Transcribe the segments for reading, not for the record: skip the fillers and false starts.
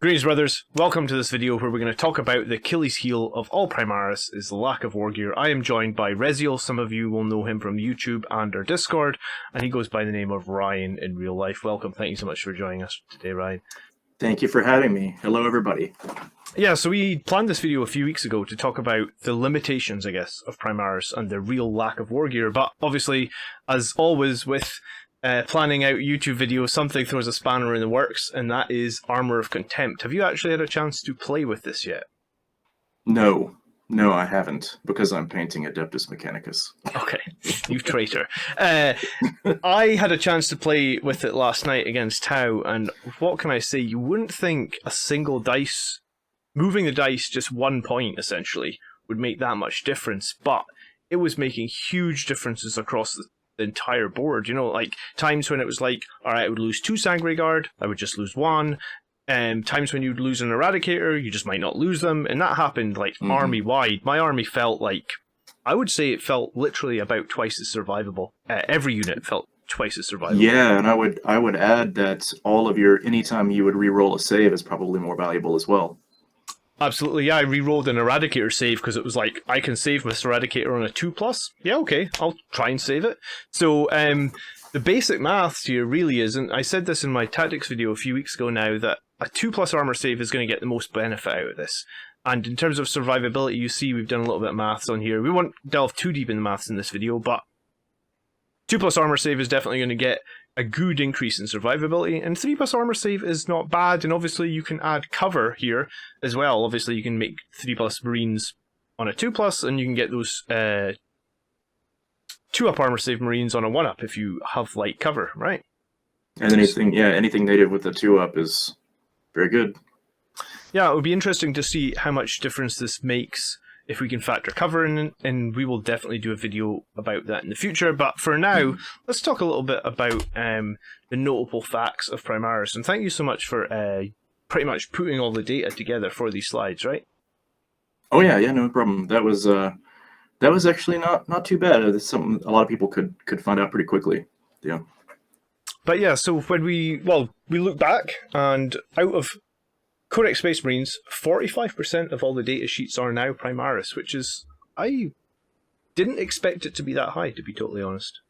Greetings, brothers. Welcome to this video where we're going to talk about the Achilles heel of all Primaris is the lack of war gear. I am joined by Reziel. Some of you will know him from YouTube and our Discord, and he goes by the name of Ryan in real life. Welcome. Thank you so much for joining us today, Ryan. Thank you for having me. Hello, everybody. Yeah, so we planned this video a few weeks ago to talk about the limitations, I guess, of Primaris and the real lack of war gear. But obviously, as always with planning out YouTube videos, something throws a spanner in the works, and that is Armor of Contempt. Have you actually had a chance to play with this yet? No, I haven't, because I'm painting Adeptus Mechanicus. Okay, you traitor. I had a chance to play with it last night against Tau, and what can I say? You wouldn't think a single dice, moving the dice just 1 point, essentially, would make that much difference, but it was making huge differences across the entire board. You know, like times when it was like, alright, I would lose 2 Sangre Guard, I would just lose 1. Times when you'd lose an Eradicator, you just might not lose them, and that happened like army-wide. My army felt like, I would say it felt literally about twice as survivable. Every unit felt twice as survivable. Yeah, and I would add that all of your, anytime you would re-roll a save is probably more valuable as well. Absolutely, yeah. I re-rolled an Eradicator save because it was like, I can save this Eradicator on a 2+. Yeah, okay, I'll try and save it. So, the basic maths here really isn't, I said this in my tactics video a few weeks ago now, that a 2+ armor save is going to get the most benefit out of this. And in terms of survivability, you see we've done a little bit of maths on here. We won't delve too deep in the maths in this video, but 2+ armor save is definitely going to get a good increase in survivability, and 3+ armor save is not bad, and obviously you can add cover here as well. Obviously you can make 3+ Marines on a 2+, and you can get those 2-up armor save Marines on a 1-up if you have light cover, right? And anything native with the 2-up is very good. Yeah, it would be interesting to see how much difference this makes if we can factor cover in, and we will definitely do a video about that in the future. But for now, let's talk a little bit about the notable facts of Primaris. And thank you so much for pretty much putting all the data together for these slides, right? Oh yeah, no problem. That was actually not too bad. It's something a lot of people could find out pretty quickly. Yeah. But yeah, so when we look back, and out of Codex Space Marines, 45% of all the data sheets are now Primaris, which is, I didn't expect it to be that high, to be totally honest.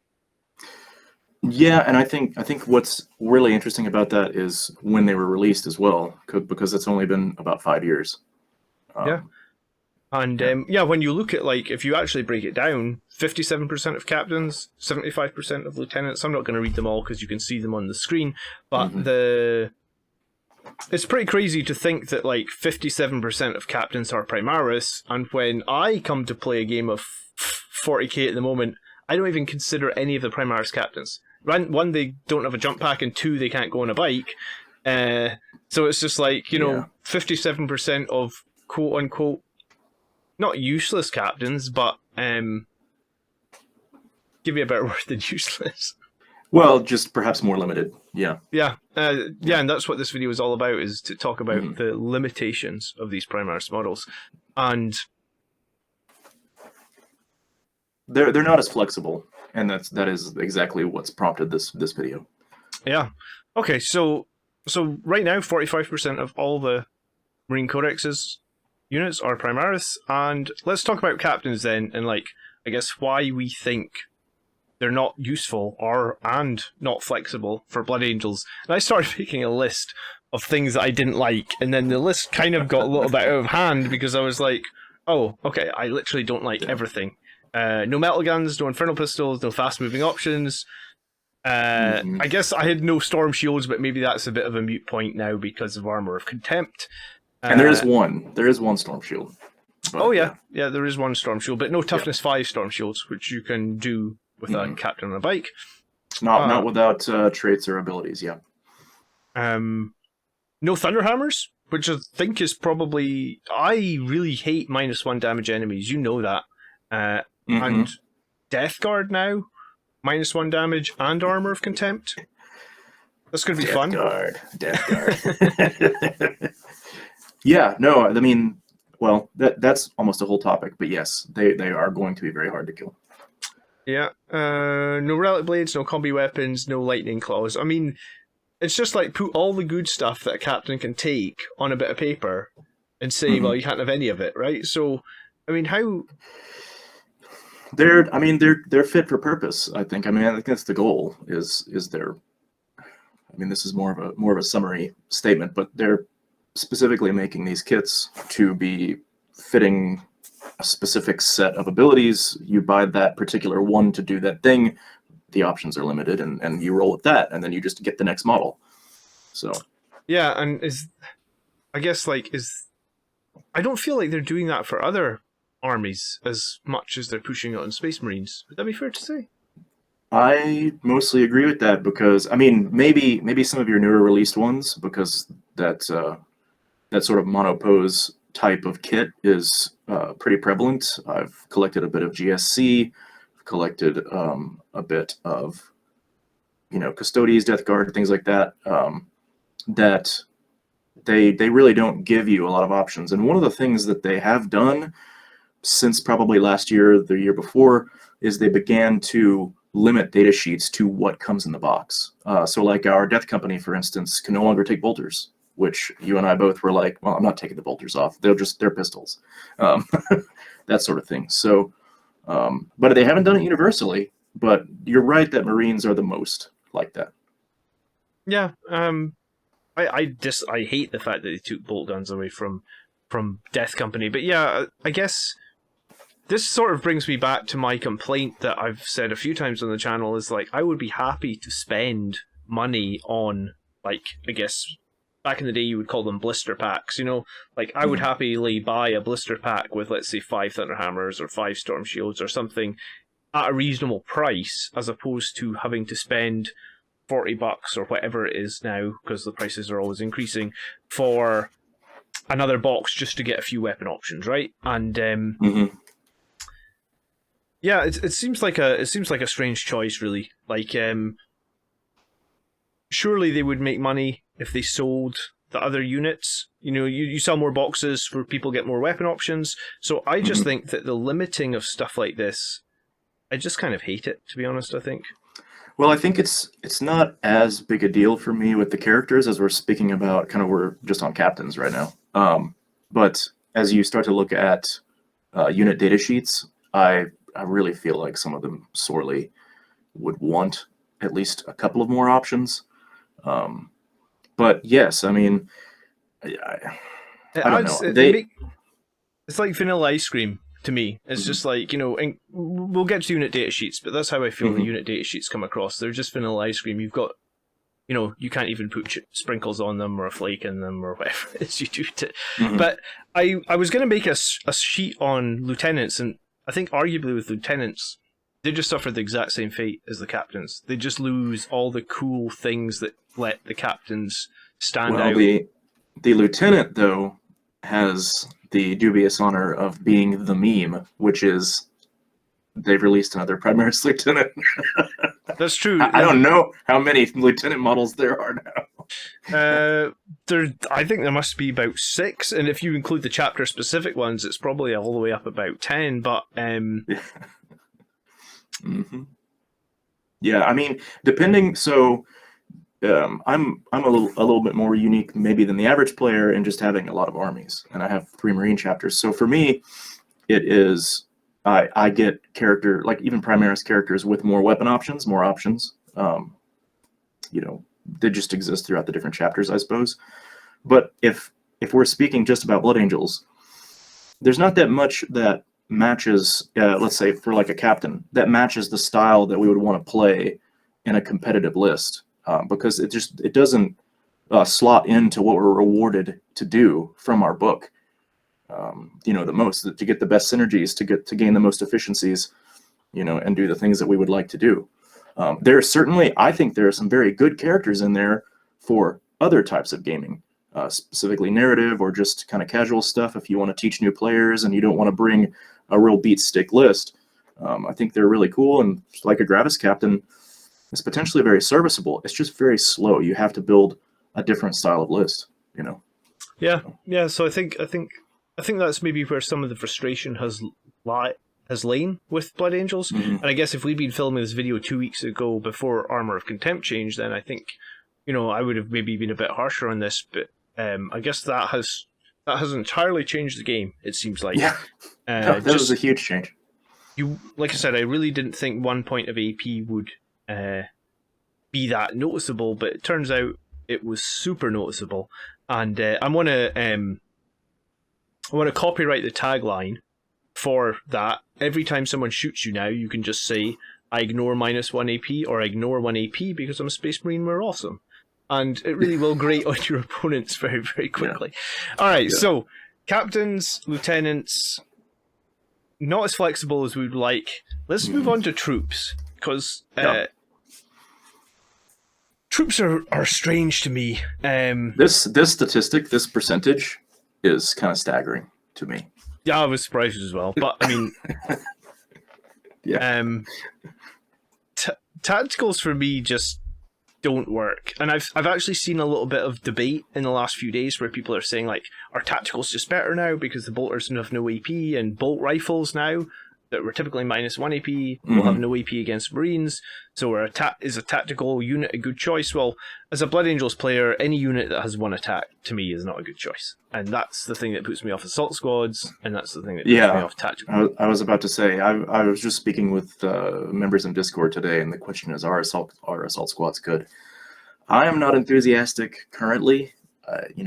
Yeah, and I think what's really interesting about that is when they were released as well, because it's only been about 5 years. Yeah. And when you look at, like, if you actually break it down, 57% of captains, 75% of lieutenants, I'm not going to read them all because you can see them on the screen, but it's pretty crazy to think that, like, 57% of captains are Primaris, and when I come to play a game of 40k at the moment, I don't even consider any of the Primaris captains. One, they don't have a jump pack, and 2, they can't go on a bike. So it's just like, you know, 57% of quote-unquote, not useless captains, but give me a better word than useless. Well, just perhaps more limited. Yeah. Yeah, and that's what this video is all about, is to talk about the limitations of these Primaris models. And they're not as flexible, and that is exactly what's prompted this video. Yeah. Okay, so right now 45% of all the Marine Codexes units are Primaris, and let's talk about captains then, and, like, I guess why we think they're not useful and not flexible for Blood Angels. And I started making a list of things that I didn't like, and then the list kind of got a little bit out of hand because I was like, oh, okay, I literally don't like everything. No metal guns, no infernal pistols, no fast moving options. I guess I had no storm shields, but maybe that's a bit of a moot point now because of Armor of Contempt. And there is one storm shield. But, yeah, there is one storm shield, but no toughness 5 storm shields, which you can do with a captain on a bike. Not without traits or abilities, yeah. No Thunderhammers, which I think is probably... I really hate -1 damage enemies, you know that. And Death Guard now, -1 damage and Armor of Contempt. That's going to be fun. Death Guard. Yeah, no, I mean, well, that's almost a whole topic, but yes, they are going to be very hard to kill. Yeah, no relic blades, no combi weapons, no lightning claws. I mean, it's just like put all the good stuff that a captain can take on a bit of paper and say, well, you can't have any of it, right? So, I mean, how... They're fit for purpose, I think. I mean, I think that's the goal, is their... I mean, this is more of a summary statement, but they're specifically making these kits to be fitting a specific set of abilities. You buy that particular one to do that thing, the options are limited, and you roll with that, and then you just get the next model. So yeah, and I don't feel like they're doing that for other armies as much as they're pushing it on Space Marines. Would that be fair to say? I mostly agree with that, because I mean, maybe some of your newer released ones, because that sort of monopose type of kit is pretty prevalent. I've collected a bit of GSC, collected a bit of, Custodes, Death Guard, things like that. That they really don't give you a lot of options. And one of the things that they have done since probably last year, the year before, is they began to limit data sheets to what comes in the box. So like our Death Company, for instance, can no longer take bolters, which you and I both were like, well, I'm not taking the bolters off. They're pistols. That sort of thing. So, but they haven't done it universally. But you're right that Marines are the most like that. Yeah. I hate the fact that they took bolt guns away from Death Company. But yeah, I guess this sort of brings me back to my complaint that I've said a few times on the channel, is like, I would be happy to spend money on, like, I guess back in the day you would call them blister packs, like I would happily buy a blister pack with, let's say, 5 Thunderhammers or 5 Storm Shields or something at a reasonable price, as opposed to having to spend $40 or whatever it is now, because the prices are always increasing, for another box just to get a few weapon options, right? And yeah, it seems like a strange choice, really. Like, surely they would make money if they sold the other units. You sell more boxes for people get more weapon options. So I just think that the limiting of stuff like this, I just kind of hate it, to be honest, I think. Well, I think it's not as big a deal for me with the characters, as we're speaking about, we're just on captains right now. But as you start to look at unit data sheets, I really feel like some of them sorely would want at least a couple of more options. But yes, I mean, I don't know. It's like vanilla ice cream to me. It's just like, and we'll get to unit data sheets, but that's how I feel the unit data sheets come across. They're just vanilla ice cream. You've got, you can't even put sprinkles on them or a flake in them or whatever it is you do to. But I was going to make a sheet on lieutenants, and I think arguably with lieutenants, they just suffer the exact same fate as the captains. They just lose all the cool things that let the captains stand out. The lieutenant, though, has the dubious honor of being the meme, which is they've released another Primaris lieutenant. That's true. I don't know how many lieutenant models there are now. I think there must be about 6, and if you include the chapter specific ones, it's probably all the way up about 10. But yeah, I mean, depending. So I'm a little bit more unique maybe than the average player in just having a lot of armies, and I have 3 Marine chapters. So for me, it is I get character, like even Primaris characters with more weapon options, more options. They just exist throughout the different chapters, I suppose. But if we're speaking just about Blood Angels, there's not that much that matches, let's say for like a captain, that matches the style that we would want to play in a competitive list, because it doesn't slot into what we're rewarded to do from our book. The most, to get the best synergies, to gain the most efficiencies, and do the things that we would like to do. There are certainly, I think there are some very good characters in there for other types of gaming, specifically narrative or just kind of casual stuff. If you want to teach new players and you don't want to bring a real beat stick list, I think they're really cool. And like a Gravis captain, it's potentially very serviceable. It's just very slow. You have to build a different style of list, Yeah. So I think that's maybe where some of the frustration has lain with Blood Angels. And I guess if we'd been filming this video 2 weeks ago before Armor of Contempt changed, then I think I would have maybe been a bit harsher on this, but I guess that has entirely changed the game. It seems like. Yeah, no, that was a huge change. Like I said, I really didn't think 1 point of AP would be that noticeable, but it turns out it was super noticeable. And I want to copyright the tagline for that. Every time someone shoots you now, you can just say, "I ignore -1 AP," or "I ignore 1 AP because I'm a Space Marine, we're awesome." And it really will grate on your opponents very, very quickly. Yeah. All right, so captains, lieutenants, not as flexible as we'd like. Let's move on to troops, because troops are strange to me. This statistic, this percentage, is kind of staggering to me. Yeah, I was surprised as well. But I mean, tacticals for me just don't work. And I've actually seen a little bit of debate in the last few days where people are saying, like, are tacticals just better now because the bolters have no AP, and bolt rifles now that were typically -1 AP will have no AP against Marines, so is a tactical unit a good choice? Well, as a Blood Angels player, any unit that has 1 attack to me is not a good choice, and that's the thing that puts me off assault squads, and that's the thing that puts me off tactical. I was about to say, I was just speaking with members in Discord today, and the question is, are assault squads good? I am not enthusiastic currently,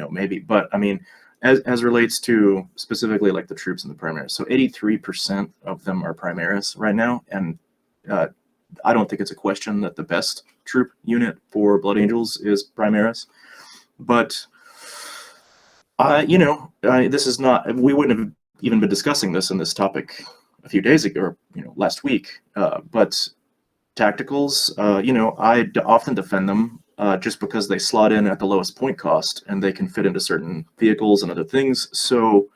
maybe, but I mean, as relates to specifically like the troops and the Primaris. So 83% of them are Primaris right now, and I don't think it's a question that the best troop unit for Blood Angels is Primaris. But this is not. We wouldn't have even been discussing this in this topic a few days ago, or last week. But tacticals, I often defend them. Just because they slot in at the lowest point cost and they can fit into certain vehicles and other things. So,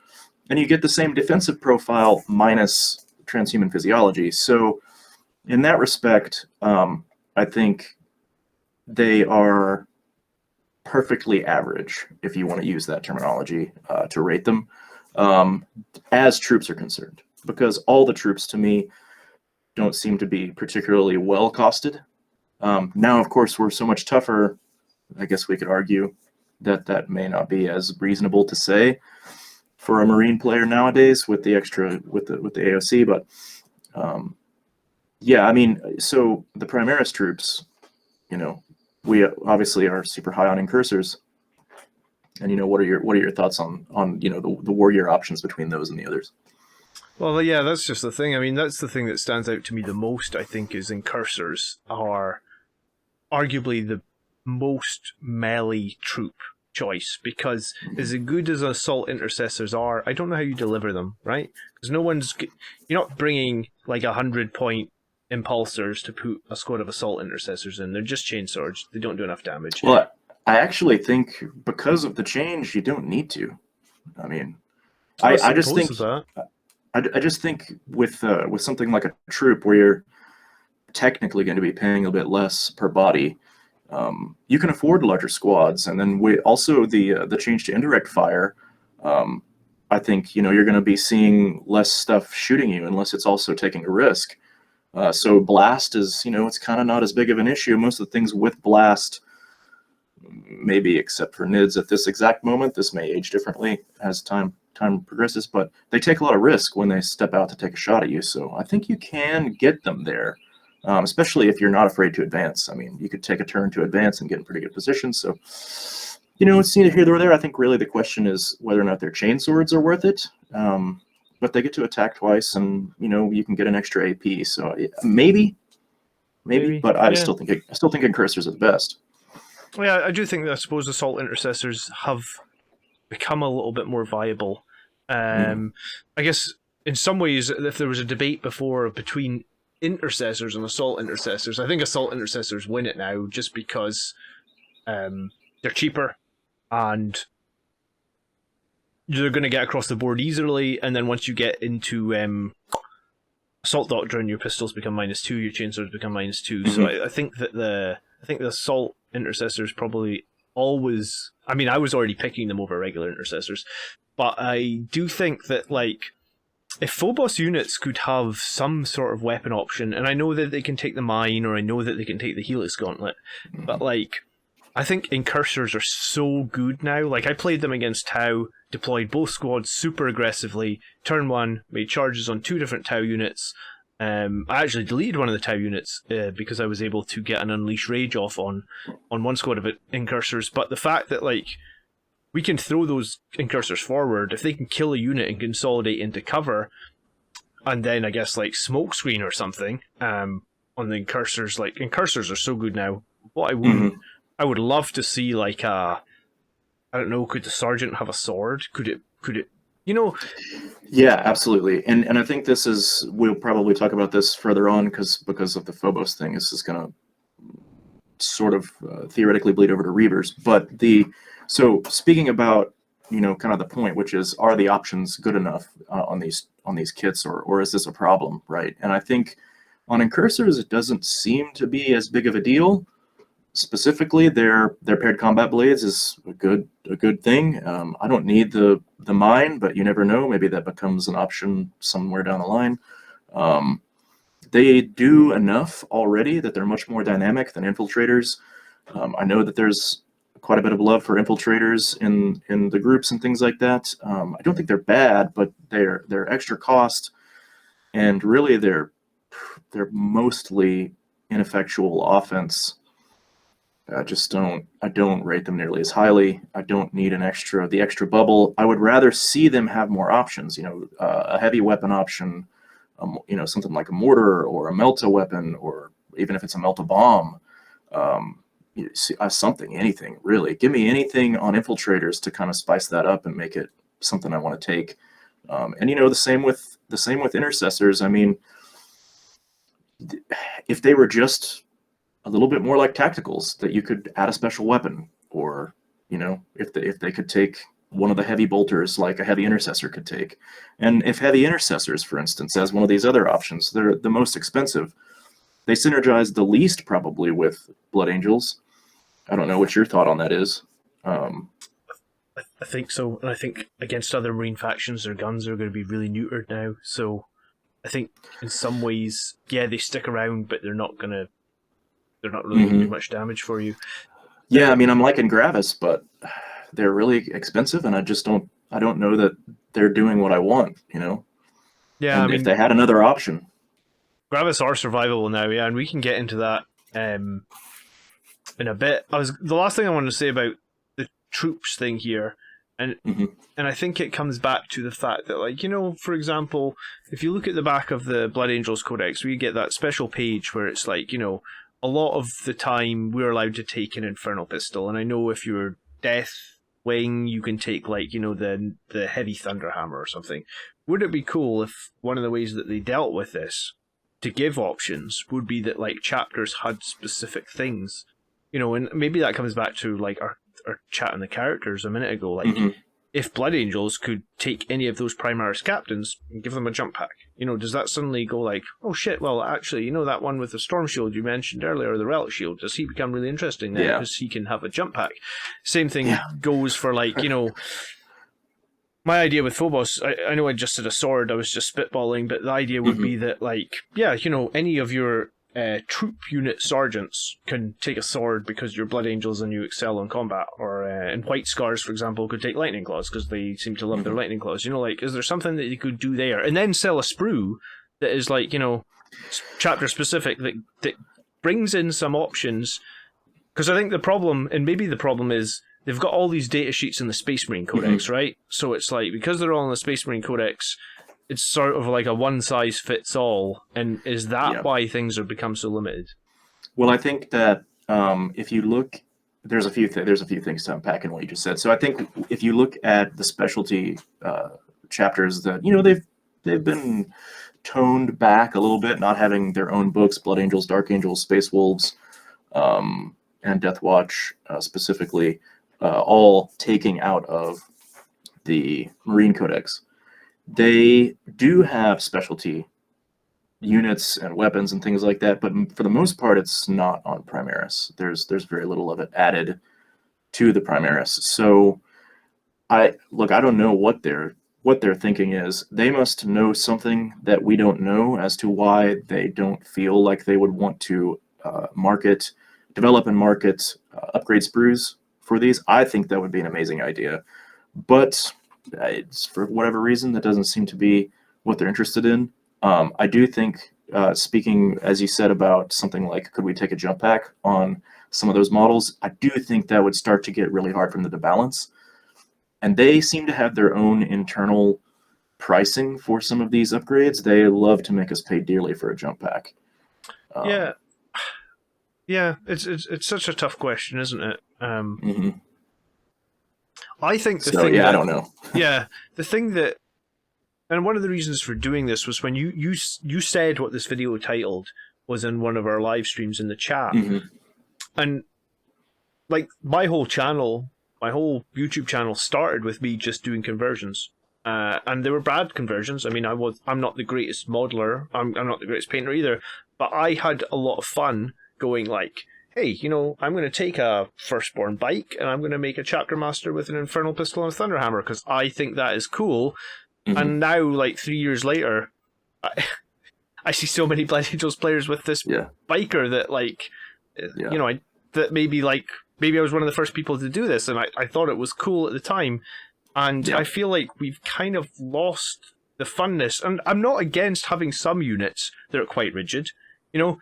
and you get the same defensive profile minus transhuman physiology. So, in that respect, I think they are perfectly average, if you want to use that terminology to rate them, as troops are concerned. Because all the troops, to me, don't seem to be particularly well costed. Now, of course, we're so much tougher. I guess we could argue that may not be as reasonable to say for a Marine player nowadays with the extra with the AOC. But I mean, so the Primaris troops, we obviously are super high on incursors. And what are your thoughts on the warrior options between those and the others? Well, yeah, that's just the thing. I mean, that's the thing that stands out to me the most, I think, is incursors are arguably the most melee troop choice, because as good as assault intercessors are, I don't know how you deliver them, right? Because you're not bringing like 100-point impulsors to put a squad of assault intercessors in. They're just chainswords. They don't do enough damage. Well, I actually think because of the change, you don't need to. I mean, I just think that. I just think with something like a troop where you're technically going to be paying a bit less per body, you can afford larger squads. And then also the change to indirect fire, I think you're going to be seeing less stuff shooting you unless it's also taking a risk. So blast is it's kind of not as big of an issue. Most of the things with blast, maybe except for NIDS at this exact moment, this may age differently as time progresses, but they take a lot of risk when they step out to take a shot at you. So I think you can get them there, especially if you're not afraid to advance. I mean, you could take a turn to advance and get in pretty good position. So, it's neither here nor there. I think really the question is whether or not their chain swords are worth it. But they get to attack twice, and you can get an extra AP. So maybe, but I still think incursors are the best. Yeah, I do think that I suppose assault intercessors have become a little bit more viable. I guess in some ways, if there was a debate before between intercessors and assault intercessors, I think assault intercessors win it now just because they're cheaper and you're going to get across the board easily. And then once you get into assault doctrine, your pistols become -2, your chainswords become -2. So I think that the assault intercessors probably always. I mean, I was already picking them over regular intercessors, but I do think that if Phobos units could have some sort of weapon option, and I know that they can take the mine, or I know that they can take the Helix Gauntlet, but I think incursors are so good now. Like, I played them against Tau, deployed both squads super aggressively. Turn one, made charges on 2 different Tau units. I actually deleted one of the Tau units because I was able to get an Unleash Rage off on one squad of incursors. But the fact that, like, we can throw those incursors forward, if they can kill a unit and consolidate into cover, and then I guess like smokescreen or something on the incursors. Like, incursors are so good now. What I would love to see, like, I don't know, could the sergeant have a sword? Could it you know? Yeah, absolutely. And I think we'll probably talk about this further on because of the Phobos thing. This is going to sort of theoretically bleed over to Reavers. But so speaking about, kind of the point, which is, are the options good enough on these kits, or is this a problem, right? And I think on incursors, it doesn't seem to be as big of a deal. Specifically, their paired combat blades is a good thing. I don't need the mine, but you never know. Maybe that becomes an option somewhere down the line. They do enough already that they're much more dynamic than infiltrators. I know that there's quite a bit of love for infiltrators in the groups and things like that. I don't think they're bad, but they're extra cost, and really they're mostly ineffectual offense. I don't rate them nearly as highly. I don't need the extra bubble. I would rather see them have more options. A heavy weapon option. Something like a mortar or a melta weapon, or even if it's a melta bomb. Something, anything really. Give me anything on infiltrators to kind of spice that up and make it something I want to take. And the same with intercessors. I mean, if they were just a little bit more like tacticals, that you could add a special weapon, or if they could take one of the heavy bolters like a heavy intercessor could take. And if heavy intercessors, for instance, as one of these other options, they're the most expensive. They synergize the least probably with Blood Angels. I don't know what your thought on that is. I think so, and I think against other Marine factions, their guns are going to be really neutered now. So I think in some ways, yeah, they stick around, but they're not really going to do much damage for you. Yeah, I mean, I'm liking Gravis, but they're really expensive, and I don't know that they're doing what I want, Yeah, and I mean, if they had another option. Gravis are survivable now, yeah, and we can get into that in a bit. The last thing I wanted to say about the troops thing here, and I think it comes back to the fact that, like, for example, if you look at the back of the Blood Angels Codex, we get that special page where it's like, a lot of the time we're allowed to take an Infernal Pistol, and I know if you're Death Wing, you can take, like, the heavy Thunderhammer or something. Would it be cool if one of the ways that they dealt with this to give options would be that, like, chapters had specific things, and maybe that comes back to, like, our chat on the characters a minute ago, like, if Blood Angels could take any of those Primaris captains and give them a jump pack, does that suddenly go like, oh shit, well, actually, that one with the Storm Shield you mentioned earlier, the Relic Shield, does he become really interesting now because he can have a jump pack? Same thing goes for, like, my idea with Phobos, I know I just said a sword, I was just spitballing, but the idea would be that, like, yeah, any of your troop unit sergeants can take a sword because you're Blood Angels and you excel in combat, or and White Scars, for example, could take lightning claws because they seem to love their lightning claws. Like, is there something that you could do there, and then sell a sprue that is, like, chapter specific, that brings in some options? Because I think the problem, and maybe the problem, is they've got all these data sheets in the Space Marine Codex, right? So it's like, because they're all in the Space Marine Codex, it's sort of like a one-size-fits-all, and is that why things have become so limited? Well, I think that if you look, there's a few things to unpack in what you just said. So I think if you look at the specialty chapters, that they've been toned back a little bit, not having their own books, Blood Angels, Dark Angels, Space Wolves, and Death Watch specifically, all taking out of the Marine Codex. They do have specialty units and weapons and things like that, but for the most part, it's not on Primaris. There's very little of it added to the Primaris. So I don't know what their thinking is. They must know something that we don't know as to why they don't feel like they would want to develop and market upgrade sprues for these, I think that would be an amazing idea. But it's, for whatever reason, that doesn't seem to be what they're interested in. I do think, speaking, as you said, about something like, could we take a jump pack on some of those models? I do think that would start to get really hard for them to balance. And they seem to have their own internal pricing for some of these upgrades. They love to make us pay dearly for a jump pack. Yeah, it's such a tough question, isn't it? Mm-hmm. I think the thing. Yeah, I don't know. Yeah, the thing that, and one of the reasons for doing this was when you said what this video titled was in one of our live streams in the chat, and like my whole YouTube channel started with me just doing conversions. And they were bad conversions. I mean, I'm not the greatest modeler. I'm not the greatest painter either. But I had a lot of fun going like, hey, I'm going to take a Firstborn bike and I'm going to make a Chapter Master with an Infernal Pistol and a Thunderhammer because I think that is cool. And now, like 3 years later, I see so many Blood Angels players with this biker that like, that maybe I was one of the first people to do this, and I thought it was cool at the time. And I feel like we've kind of lost the funness. And I'm not against having some units that are quite rigid, but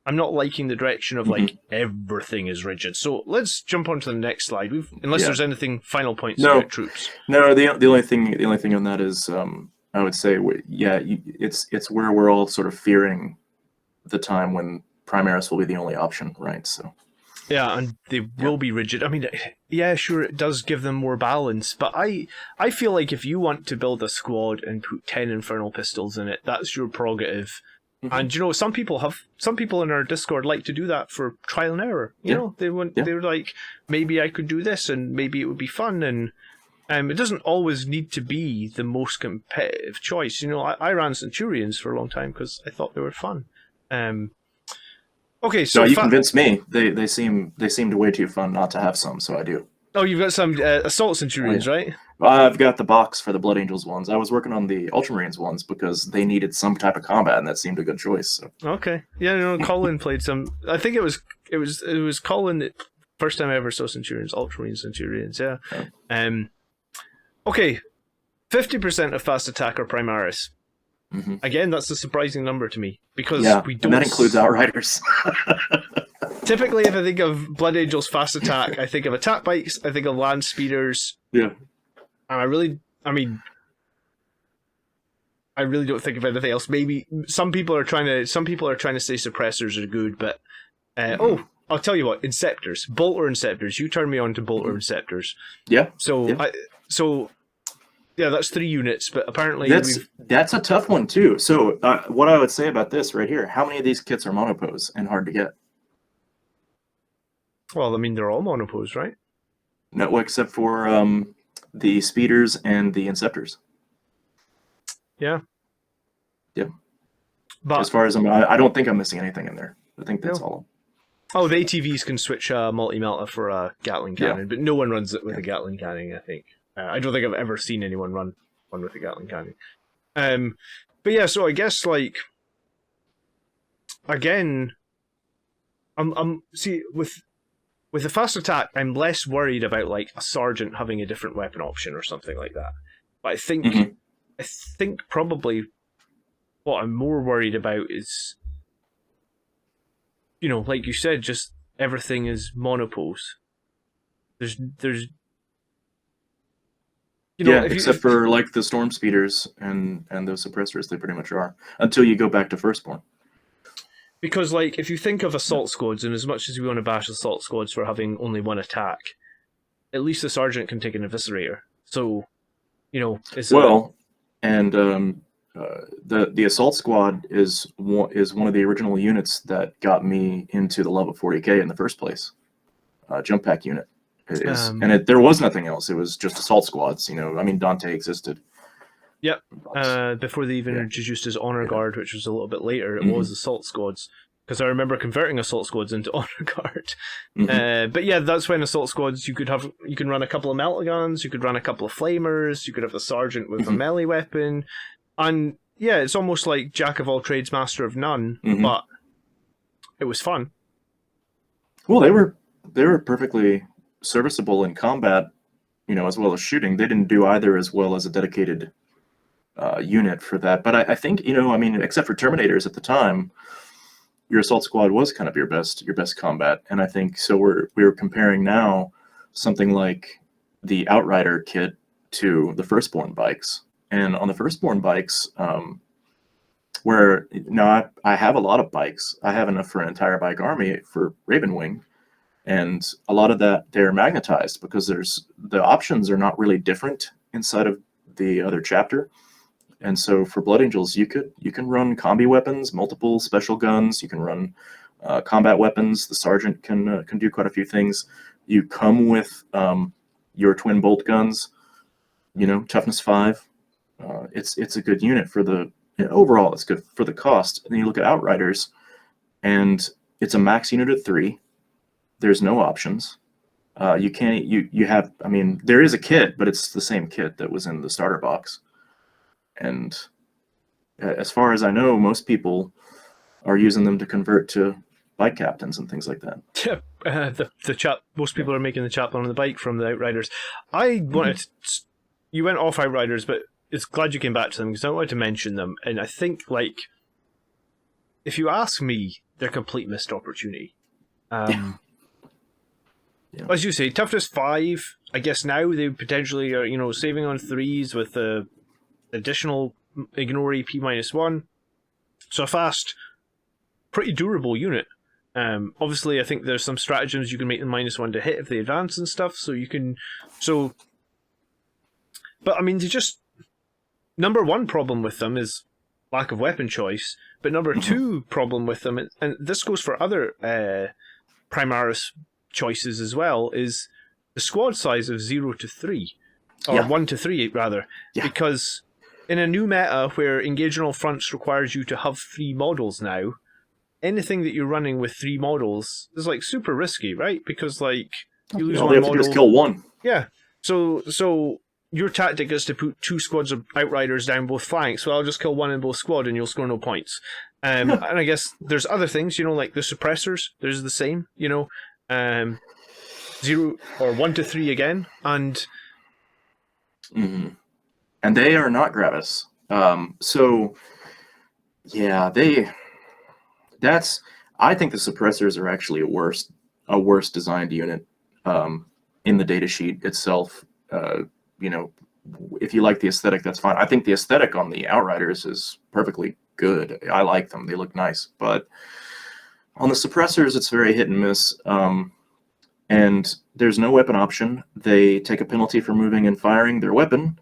I'm not liking the direction of like everything is rigid. So let's jump on to the next slide. Unless there's anything final points about troops. No, the only thing on that is I would say it's where we're all sort of fearing the time when Primaris will be the only option, right? So. Yeah, and they will be rigid. I mean, yeah, sure, it does give them more balance, but I feel like if you want to build a squad and put 10 Infernal Pistols in it, that's your prerogative. And some people in our Discord like to do that for trial and error. They're like, maybe I could do this and maybe it would be fun, and it doesn't always need to be the most competitive choice. I ran Centurions for a long time because I thought they were fun. Okay, so you convinced me. They seemed way too fun not to have some, so I do. Oh, you've got some Assault Centurions, right? I've got the box for the Blood Angels ones. I was working on the Ultramarines ones because they needed some type of combat, and that seemed a good choice. So. Okay, yeah, Colin played some. I think it was Colin that first time I ever saw Centurions, Ultramarine Centurions. Yeah. Okay, 50% of fast attack are Primaris. Again, that's a surprising number to me because we don't. And that includes Outriders. Typically, if I think of Blood Angels fast attack, I think of attack bikes, I think of land speeders. Yeah. And I really don't think of anything else. Maybe some people are trying to say suppressors are good, but I'll tell you what, Inceptors, Bolter Inceptors. You turn me on to Bolter Inceptors. Yeah. So. Yeah, that's 3 units, but apparently that's a tough one too. So what I would say about this right here, how many of these kits are monopose and hard to get? Well, I mean, they're all monopose, right? No, except for the speeders and the Inceptors. Yeah. Yeah. But as far as I don't think I'm missing anything in there. I think that's all. Oh, the ATVs can switch multi-melta for a Gatling cannon, but no one runs it with a Gatling cannon, I think. I don't think I've ever seen anyone run one with a Gatling cannon. But yeah, so I guess like again, I'm see with the fast attack, I'm less worried about like a sergeant having a different weapon option or something like that. But I think probably what I'm more worried about is, like you said, just everything is monopose. There's except for like the storm speeders and those suppressors, they pretty much are until you go back to Firstborn. Because like if you think of assault squads, and as much as we want to bash assault squads for having only one attack, at least the sergeant can take an eviscerator. So, it's the assault squad is one of the original units that got me into the level 40k in the first place. Jump pack unit. There was nothing else. It was just assault squads. Dante existed. Yep. Before they even introduced his honor guard, which was a little bit later, it was assault squads. Because I remember converting assault squads into honor guard. But yeah, that's when assault squads you can run a couple of melta guns, you could run a couple of flamers, you could have the sergeant with a melee weapon, and yeah, it's almost like jack of all trades, master of none. But it was fun. Well, they were perfectly serviceable in combat, as well as shooting. They didn't do either as well as a dedicated unit for that. But I think, I mean, except for Terminators at the time, your assault squad was kind of your best combat. And I think so. We're comparing now something like the Outrider kit to the Firstborn bikes, and on the Firstborn bikes, where now I have a lot of bikes. I have enough for an entire bike army for Ravenwing, and a lot of that they're magnetized because the options are not really different inside of the other chapter. And so for Blood Angels, you can run combi weapons, multiple special guns. You can run combat weapons. The sergeant can do quite a few things. You come with your twin bolt guns. Toughness 5. It's a good unit for the overall. It's good for the cost. And then you look at Outriders, and it's a max unit of 3. There's no options. You can't. You have. I mean, there is a kit, but it's the same kit that was in the starter box. And as far as I know, most people are using them to convert to bike captains and things like that. Yeah, the chap. Most people are making the chaplain on the bike from the Outriders. I wanted to, you went off Outriders, but it's glad you came back to them because I wanted to mention them. And I think, like, if you ask me, they're a complete missed opportunity. Yeah. As you say, toughness 5. I guess now they potentially are, saving on 3s with the additional ignore EP -1. So a fast, pretty durable unit. Obviously, I think there's some stratagems you can make them -1 to hit if they advance and stuff. So you can, but I mean, they just, number one problem with them is lack of weapon choice. But number two problem with them, and this goes for other Primaris choices as well, is the squad size of 0 to 3, or 1 to 3 rather, because in a new meta where engage on all fronts requires you to have 3 models now, anything that you're running with 3 models is like super risky, right? Because like you lose all one they have to do is kill one. Yeah. So your tactic is to put 2 squads of Outriders down both flanks. Well, I'll just kill one in both squad and you'll score no points. And I guess there's other things, like the suppressors. There's the same, 0 or 1 to 3 again, and and they are not gravis. So yeah, I think the suppressors are actually a worse designed unit in the datasheet itself. If you like the aesthetic, that's fine. I think the aesthetic on the Outriders is perfectly good. I like them. They look nice. But on the suppressors, it's very hit and miss. And there's no weapon option. They take a penalty for moving and firing their weapon.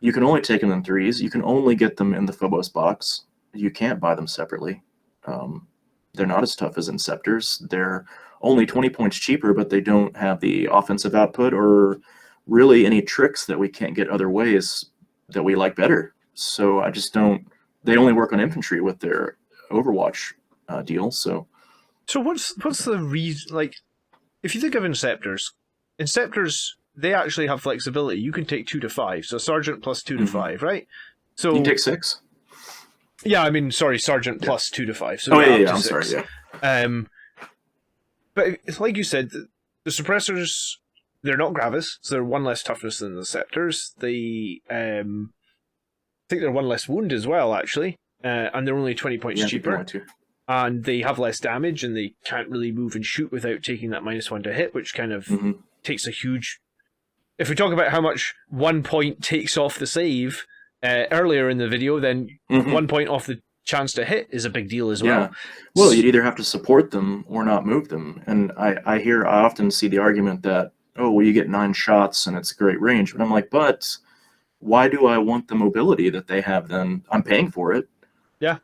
You can only take them in 3s. You can only get them in the Phobos box. You can't buy them separately. They're not as tough as Inceptors. They're only 20 points cheaper, but they don't have the offensive output or really any tricks that we can't get other ways that we like better. So I just don't. They only work on infantry with their Overwatch deal. So what's the reason? Like, if you think of Inceptors, they actually have flexibility. You can take 2 to 5, so Sergeant plus 2 to 5, right? So you can take 6. Yeah, I mean, sorry, Sergeant plus 2 to 5. So I'm sorry. Yeah. But it's like you said, the suppressors, they're not gravis, so they're 1 less toughness than the Scepters. They, I think they're 1 less wound as well, actually, and they're only 20 points cheaper. And they have less damage, and they can't really move and shoot without taking that -1 to hit, which kind of takes a huge... If we talk about how much 1 point takes off the save earlier in the video, then 1 point off the chance to hit is a big deal as well. Well, you'd either have to support them or not move them. And I often see the argument that, you get 9 shots and it's great range. But I'm like, but why do I want the mobility that they have then? I'm paying for it. Yeah.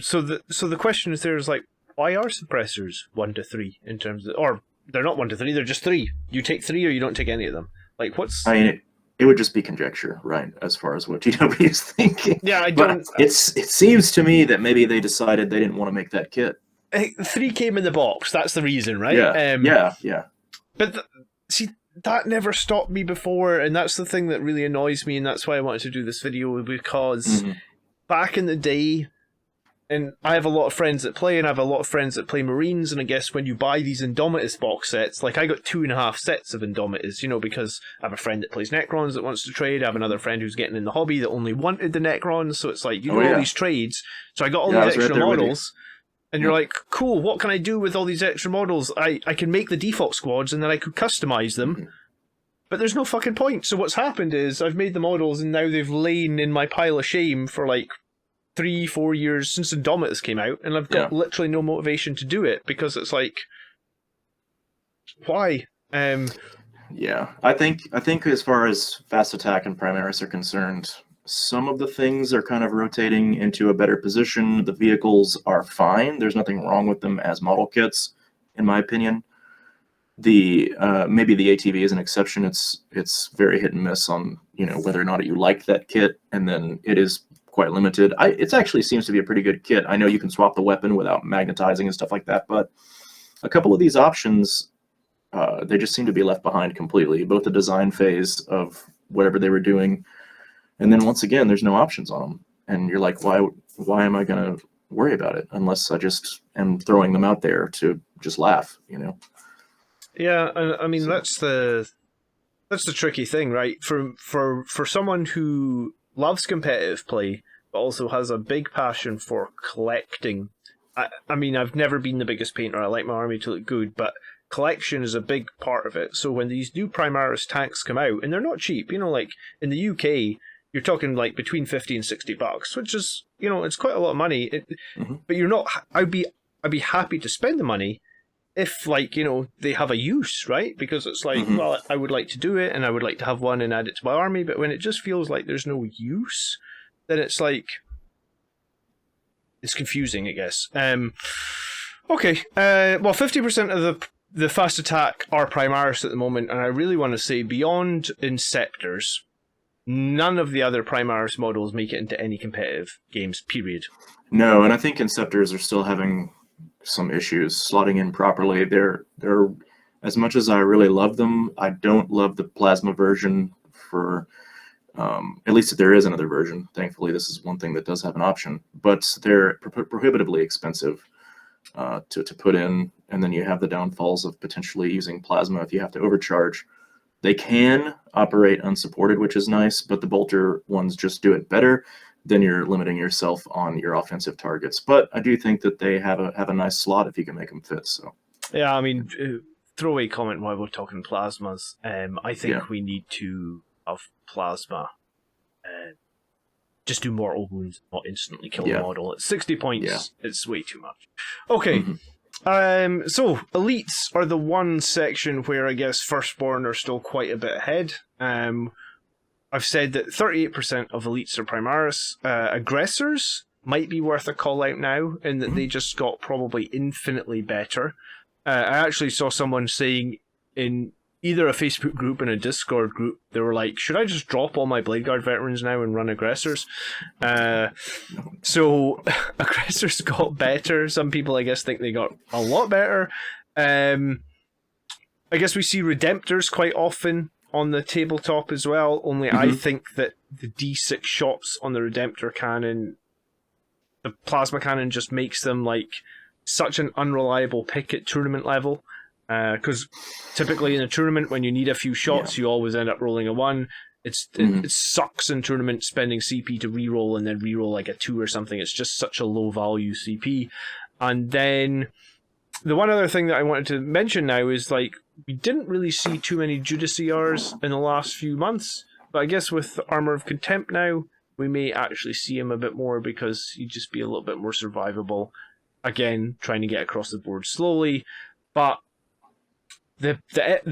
So the question is like, why are suppressors 1 to 3 in terms of, or they're not 1 to 3, they're just 3. You take 3 or you don't take any of them. Like, what's... I mean, it would just be conjecture, right, as far as what GW is thinking. Yeah, I don't... But it seems to me that maybe they decided they didn't want to make that kit. 3 came in the box, that's the reason, right? Yeah. But, see, that never stopped me before, and that's the thing that really annoys me, and that's why I wanted to do this video, because back in the day, And I have a lot of friends that play, and I have a lot of friends that play Marines, and I guess when you buy these Indomitus box sets, like I got 2.5 sets of Indomitus, because I have a friend that plays Necrons that wants to trade, I have another friend who's getting in the hobby that only wanted the Necrons, so it's like, you do all these trades, so I got all these extra models, and you're like, cool, what can I do with all these extra models? I can make the default squads, and then I could customize them, but there's no fucking point, so what's happened is, I've made the models, and now they've lain in my pile of shame for like 3-4 years since Indomitus came out, and I've got literally no motivation to do it because it's like, why? Yeah, I think as far as fast attack and Primaris are concerned, some of the things are kind of rotating into a better position. The vehicles are fine. There's nothing wrong with them as model kits, in my opinion. The maybe the ATV is an exception. It's very hit and miss on whether or not you like that kit, and then it is quite limited. It actually seems to be a pretty good kit. I know you can swap the weapon without magnetizing and stuff like that, but a couple of these options, they just seem to be left behind completely. Both the design phase of whatever they were doing, and then once again, there's no options on them, and you're like, why am I going to worry about it unless I just am throwing them out there to just laugh, Yeah, I mean that's the tricky thing, right? For someone who loves competitive play, but also has a big passion for collecting. I mean, I've never been the biggest painter. I like my army to look good, but collection is a big part of it. So when these new Primaris tanks come out, and they're not cheap, like in the UK, you're talking like between $50 and $60, which is, it's quite a lot of money. But you're not. I'd be happy to spend the money if, like, they have a use, right? Because it's like, well, I would like to do it, and I would like to have one and add it to my army, but when it just feels like there's no use, then it's like, it's confusing, I guess. Okay, well, 50% of the fast attack are Primaris at the moment, and I really want to say, beyond Inceptors, none of the other Primaris models make it into any competitive games, period. No, and I think Inceptors are still having some issues slotting in properly. They're as much as I really love them, I don't love the plasma version for at least if there is another version. Thankfully, this is one thing that does have an option, but they're prohibitively expensive to put in, and then you have the downfalls of potentially using plasma if you have to overcharge. They can operate unsupported, which is nice, but the bolter ones just do it better. Then you're limiting yourself on your offensive targets. But I do think that they have a nice slot if you can make them fit. So yeah, I mean, throwaway comment while we're talking plasmas. I think we need to have plasma. Just do mortal wounds, not instantly kill the model. At 60 points, it's way too much. Okay. So elites are the one section where I guess firstborn are still quite a bit ahead. I've said that 38% of elites are Primaris. Aggressors might be worth a call out now, in that they just got probably infinitely better. I actually saw someone saying in either a Facebook group and a Discord group, they were like, should I just drop all my Bladeguard veterans now and run aggressors? So aggressors got better. Some people, I guess, think they got a lot better. I guess we see Redemptors quite often on the tabletop as well, only I think that the D6 shots on the Redemptor cannon, the plasma cannon just makes them like such an unreliable pick at tournament level. Because typically in a tournament, when you need a few shots, you always end up rolling a 1. It sucks in tournament spending CP to reroll and then reroll like a 2 or something. It's just such a low value CP. And then the one other thing that I wanted to mention now is like, we didn't really see too many Judiciars in the last few months, but I guess with the Armor of Contempt now, we may actually see him a bit more because he'd just be a little bit more survivable. Again, trying to get across the board slowly, but the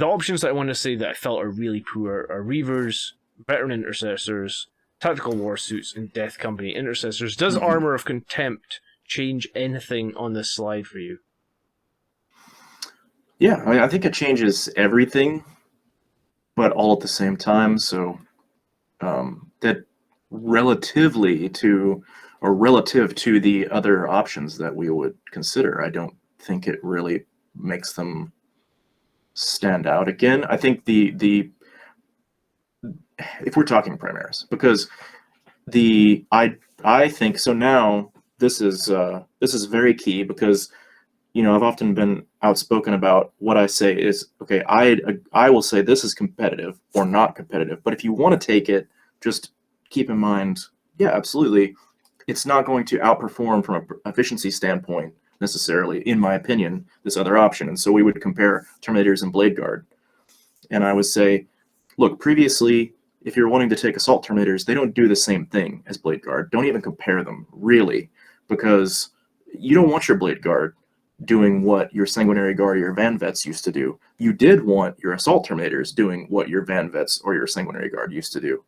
options that I want to say that I felt are really poor are Reavers, Veteran Intercessors, Tactical Warsuits, and Death Company Intercessors. Does Armor of Contempt change anything on this slide for you? Yeah, I mean, I think it changes everything, but all at the same time. So that relative to the other options that we would consider, I don't think it really makes them stand out. Again, I think the if we're talking Primaris, because I think so now this is very key because, I've often been outspoken about what I say is, okay, I will say this is competitive or not competitive, but if you want to take it, just keep in mind, yeah, absolutely, it's not going to outperform from an efficiency standpoint necessarily, in my opinion, this other option. And so we would compare Terminators and Bladeguard. And I would say, look, previously, if you're wanting to take Assault Terminators, they don't do the same thing as Bladeguard. Don't even compare them, really, because you don't want your Bladeguard doing what your Sanguinary Guard or your Van Vets used to do. You did want your Assault Terminators doing what your Van Vets or your Sanguinary Guard used to do.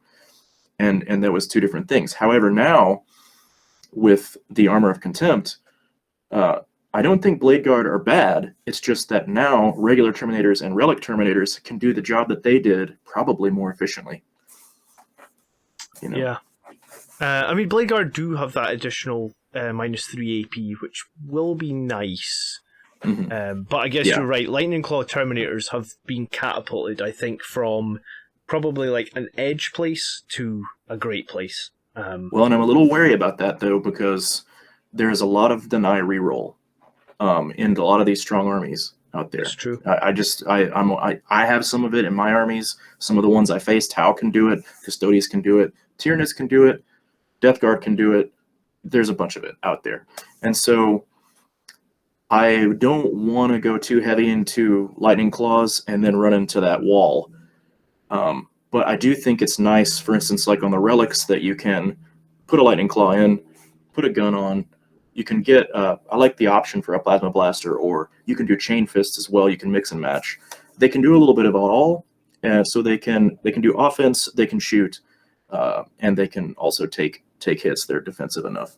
And that was two different things. However, now, with the Armor of Contempt, I don't think Bladeguard are bad. It's just that now regular Terminators and Relic Terminators can do the job that they did probably more efficiently. Yeah. I mean, Bladeguard do have that additional -3 AP, which will be nice. But I guess you're right. Lightning Claw Terminators have been catapulted, I think, from probably like an edge place to a great place. Well, and I'm a little wary about that, though, because there's a lot of deny reroll in a lot of these strong armies out there. That's true. I have some of it in my armies. Some of the ones I faced, Tau can do it, Custodes can do it, Tyrannus can do it, Death Guard can do it. There's a bunch of it out there. And so I don't want to go too heavy into Lightning Claws and then run into that wall. But I do think it's nice, for instance, like on the Relics, that you can put a Lightning Claw in, put a gun on. You can get, I like the option for a Plasma Blaster, or you can do Chain Fist as well. You can mix and match. They can do a little bit of it all, so they can do offense, they can shoot, and they can also take hits. They're defensive enough.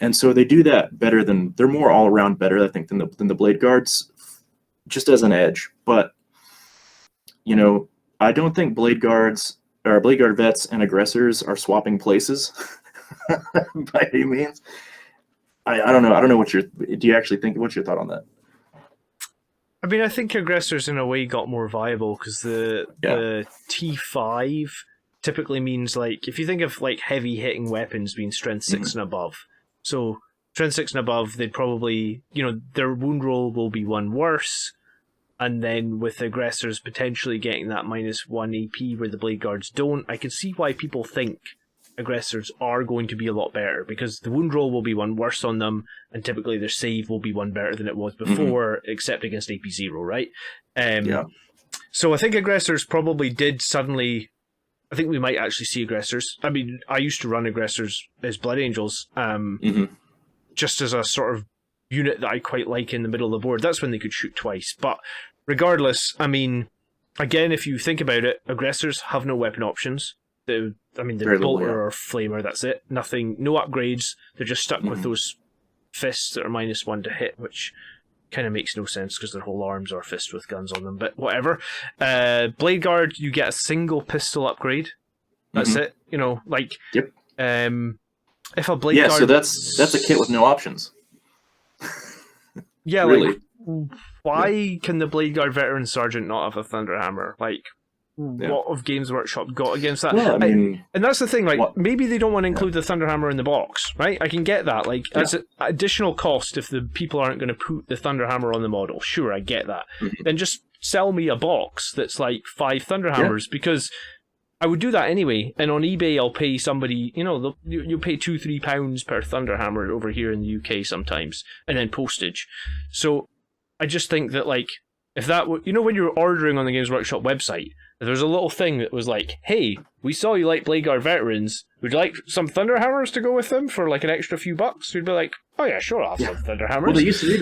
And so they do that better than, they're more all around better, I think, than the Bladeguards, just as an edge. But, I don't think Bladeguards or Bladeguard Vets and Aggressors are swapping places by any means. I don't know. I don't know do you actually think, what's your thought on that? I mean, I think Aggressors in a way got more viable because the T5 typically means, like, if you think of like heavy hitting weapons being strength 6 and above. So strength 6 and above, they'd probably, their wound roll will be one worse. And then with Aggressors potentially getting that -1 AP where the Bladeguards don't, I can see why people think Aggressors are going to be a lot better, because the wound roll will be one worse on them, and typically their save will be one better than it was before, except against AP0, right? So I think Aggressors probably did suddenly... I think we might actually see Aggressors. I mean, I used to run Aggressors as Blood Angels, just as a sort of unit that I quite like in the middle of the board. That's when they could shoot twice. But regardless, I mean, again, if you think about it, Aggressors have no weapon options. They're bolter or flamer, that's it. Nothing, no upgrades. They're just stuck with those fists that are -1 to hit, which kind of makes no sense because their whole arms are fists with guns on them, but whatever. Bladeguard, you get a single pistol upgrade. That's it. Yep. If a Bladeguard... Yeah, so that's a kit with no options. Yeah, really. Why can the Bladeguard Veteran Sergeant not have a Thunderhammer? What have Games Workshop got against that? Well, I mean, and that's the thing, maybe they don't want to include the Thunderhammer in the box, right? I can get that. As an additional cost if the people aren't going to put the Thunderhammer on the model. Sure, I get that. Then just sell me a box that's like 5 Thunderhammers, because I would do that anyway. And on eBay, I'll pay somebody, you'll pay £2-3 per Thunderhammer over here in the UK sometimes, and then postage. So I just think that, if that were, when you're ordering on the Games Workshop website, there's a little thing that was like, hey, we saw you like Bladeguard Veterans. Would you like some Thunderhammers to go with them for an extra few bucks? You'd be like, oh yeah, sure, I'll have some Thunderhammers. Well, they used to do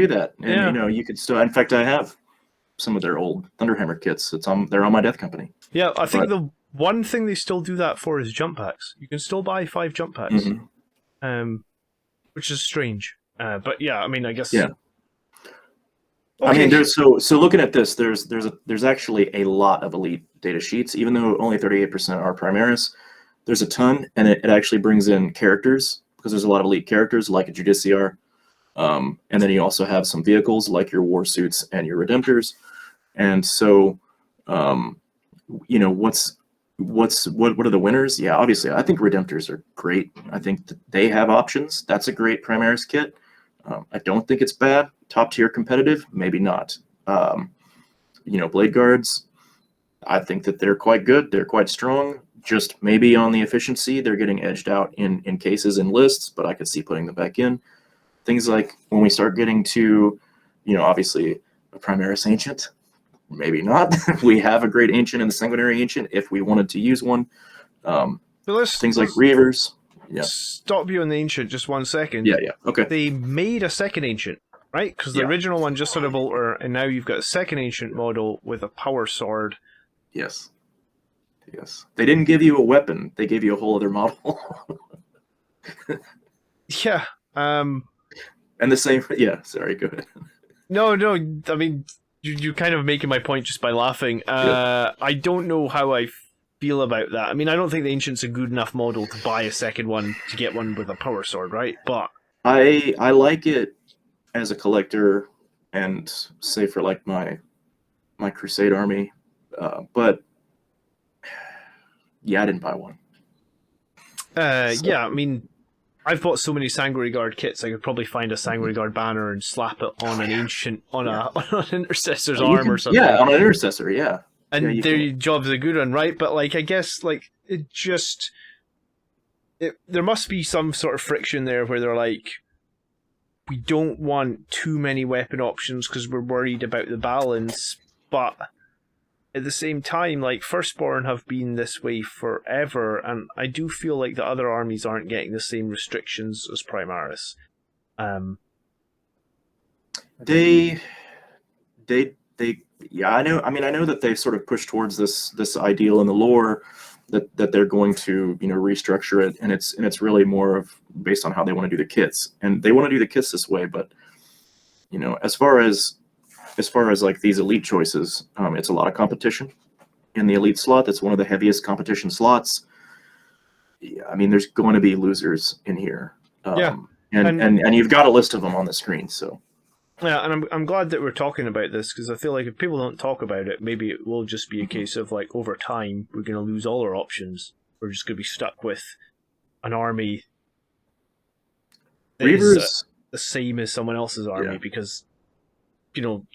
that. And, you could still, in fact, I have some of their old Thunderhammer kits. They're on my Death Company. Yeah, I think the one thing they still do that for is jump packs. You can still buy 5 jump packs, which is strange. But yeah, I mean, I guess... Yeah. Okay. I mean, there's so looking at this, there's actually a lot of elite data sheets, even though only 38% are Primaris. There's a ton, and it actually brings in characters, because there's a lot of elite characters like a Judiciar, and then you also have some vehicles like your war suits and your Redemptors. And so, what are the winners? Yeah, obviously, I think Redemptors are great. I think that they have options. That's a great Primaris kit. I don't think it's bad. Top tier competitive, maybe not. Bladeguards, I think that they're quite good. They're quite strong. Just maybe on the efficiency, they're getting edged out in cases and lists, but I could see putting them back in. Things like when we start getting to, obviously a Primaris Ancient, maybe not. We have a great Ancient in the Sanguinary Ancient if we wanted to use one. Things like Reavers. Yeah. Stop you on the Ancient just 1 second. Yeah. Okay. They made a second Ancient, right? Because the original one just had a bolter, and now you've got a second Ancient model with a power sword. Yes. They didn't give you a weapon. They gave you a whole other model. Yeah. And the same. Yeah. Sorry. Go ahead. No. I mean, you're kind of making my point just by laughing. I don't know how I feel about that. I mean, I don't think the Ancient's a good enough model to buy a second one to get one with a power sword, right? But I like it as a collector, and say for like my Crusade army, but yeah, I didn't buy one. Yeah, I mean, I've bought so many Sanguinary Guard kits, I could probably find a Sanguinary Guard banner and slap it on an Ancient, on an Intercessor's arm or something. Yeah, on an Intercessor, yeah. And their job's a good one, right? But, like, I guess, like, there must be some sort of friction there where they're like, we don't want too many weapon options because we're worried about the balance, but at the same time, like, Firstborn have been this way forever, and I do feel like the other armies aren't getting the same restrictions as Primaris. Yeah, I know. I mean, I know that they've sort of pushed towards this ideal in the lore that they're going to restructure it, and it's really more of based on how they want to do the kits, and they want to do the kits this way. But as far as like these elite choices, it's a lot of competition in the elite slot. That's one of the heaviest competition slots. Yeah, I mean, there's going to be losers in here. And you've got a list of them on the screen, so. Yeah, and I'm glad that we're talking about this, because I feel like if people don't talk about it, maybe it will just be a case of, like, over time, we're going to lose all our options. We're just going to be stuck with an army that is the same as someone else's army, because,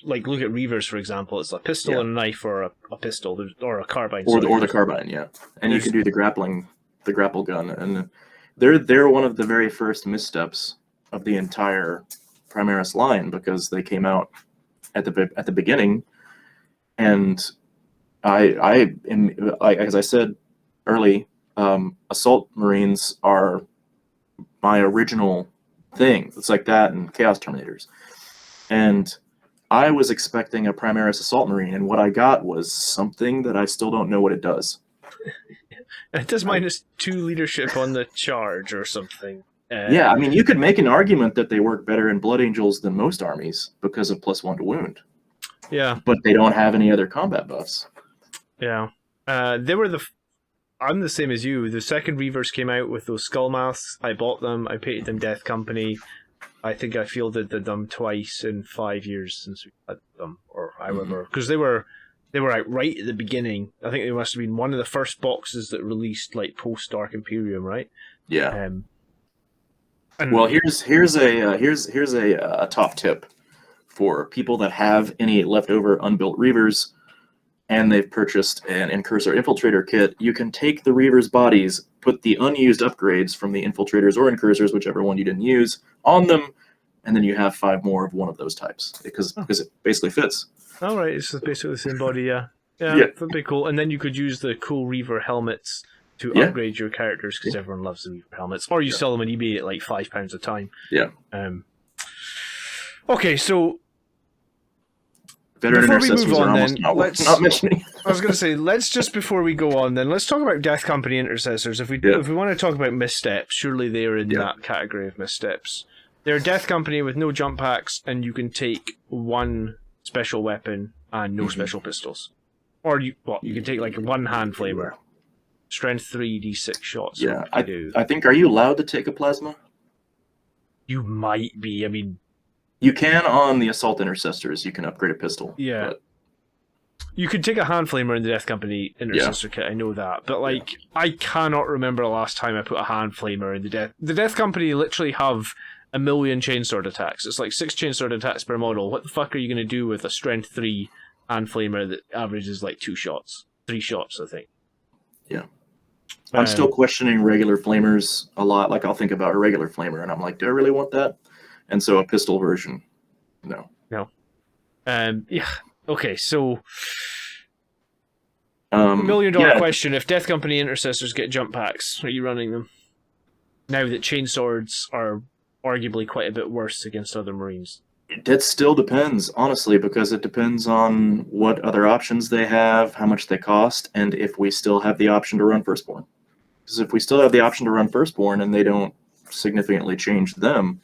like, look at Reavers, for example. It's a pistol and a knife, or a pistol, or a carbine. Or the carbine, yeah. And you can do the grapple gun. And they're one of the very first missteps of the entire Primaris line, because they came out at the beginning, and I am, like, as I said early, assault marines are my original thing. It's like that and Chaos Terminators, and I was expecting a Primaris assault marine, and what I got was something that I still don't know what it does. It does -2 leadership on the charge or something. Yeah, I mean, you could make an argument that they work better in Blood Angels than most armies because of +1 to wound. Yeah. But they don't have any other combat buffs. Yeah. They were I'm the same as you. The second Reavers came out with those skull masks. I bought them. I painted them Death Company. I think I fielded them twice in 5 years since we had them, or however, because they were out right at the beginning. I think they must have been one of the first boxes that released, like, post Dark Imperium, right? Yeah. Well, here's a top tip for people that have any leftover unbuilt Reavers, and they've purchased an Incursor Infiltrator kit. You can take the Reavers' bodies, put the unused upgrades from the Infiltrators or Incursors, whichever one you didn't use, on them, and then you have 5 more of one of those types, because it basically fits. All right, it's basically the same body, yeah. That'd be cool. And then you could use the cool Reaver helmets to upgrade your characters, because everyone loves the Reaver helmets. Or you sell them on eBay at like £5 a time. Yeah. Okay, so veteran before we intercessors move on, are almost then not mentioning. I was going to say, let's just before we go on, then let's talk about Death Company intercessors. If we want to talk about missteps, surely they're in that category of missteps. They're Death Company with no jump packs, and you can take 1 special weapon and no special pistols, or you can take like 1 hand flamer. Strength 3, D6 shots. Yeah, I think, are you allowed to take a plasma? You might be. I mean, you can on the assault intercessors. You can upgrade a pistol. Yeah. You could take a hand flamer in the Death Company Intercessor kit, I know that. But, like, I cannot remember the last time I put a hand flamer in the Death... The Death Company literally have 1 million chainsword attacks. It's like 6 chainsword attacks per model. What the fuck are you going to do with a Strength 3 hand flamer that averages, like, 2 shots? 3 shots, I think. Yeah. I'm still questioning regular flamers a lot. Like, I'll think about a regular flamer, and I'm like, do I really want that? And so a pistol version, no. No. Yeah. Okay, so... $1 million question. If Death Company Intercessors get jump packs, are you running them? Now that chainswords are arguably quite a bit worse against other Marines. That still depends, honestly, because it depends on what other options they have, how much they cost, and if we still have the option to run Firstborn. Because if we still have the option to run Firstborn and they don't significantly change them,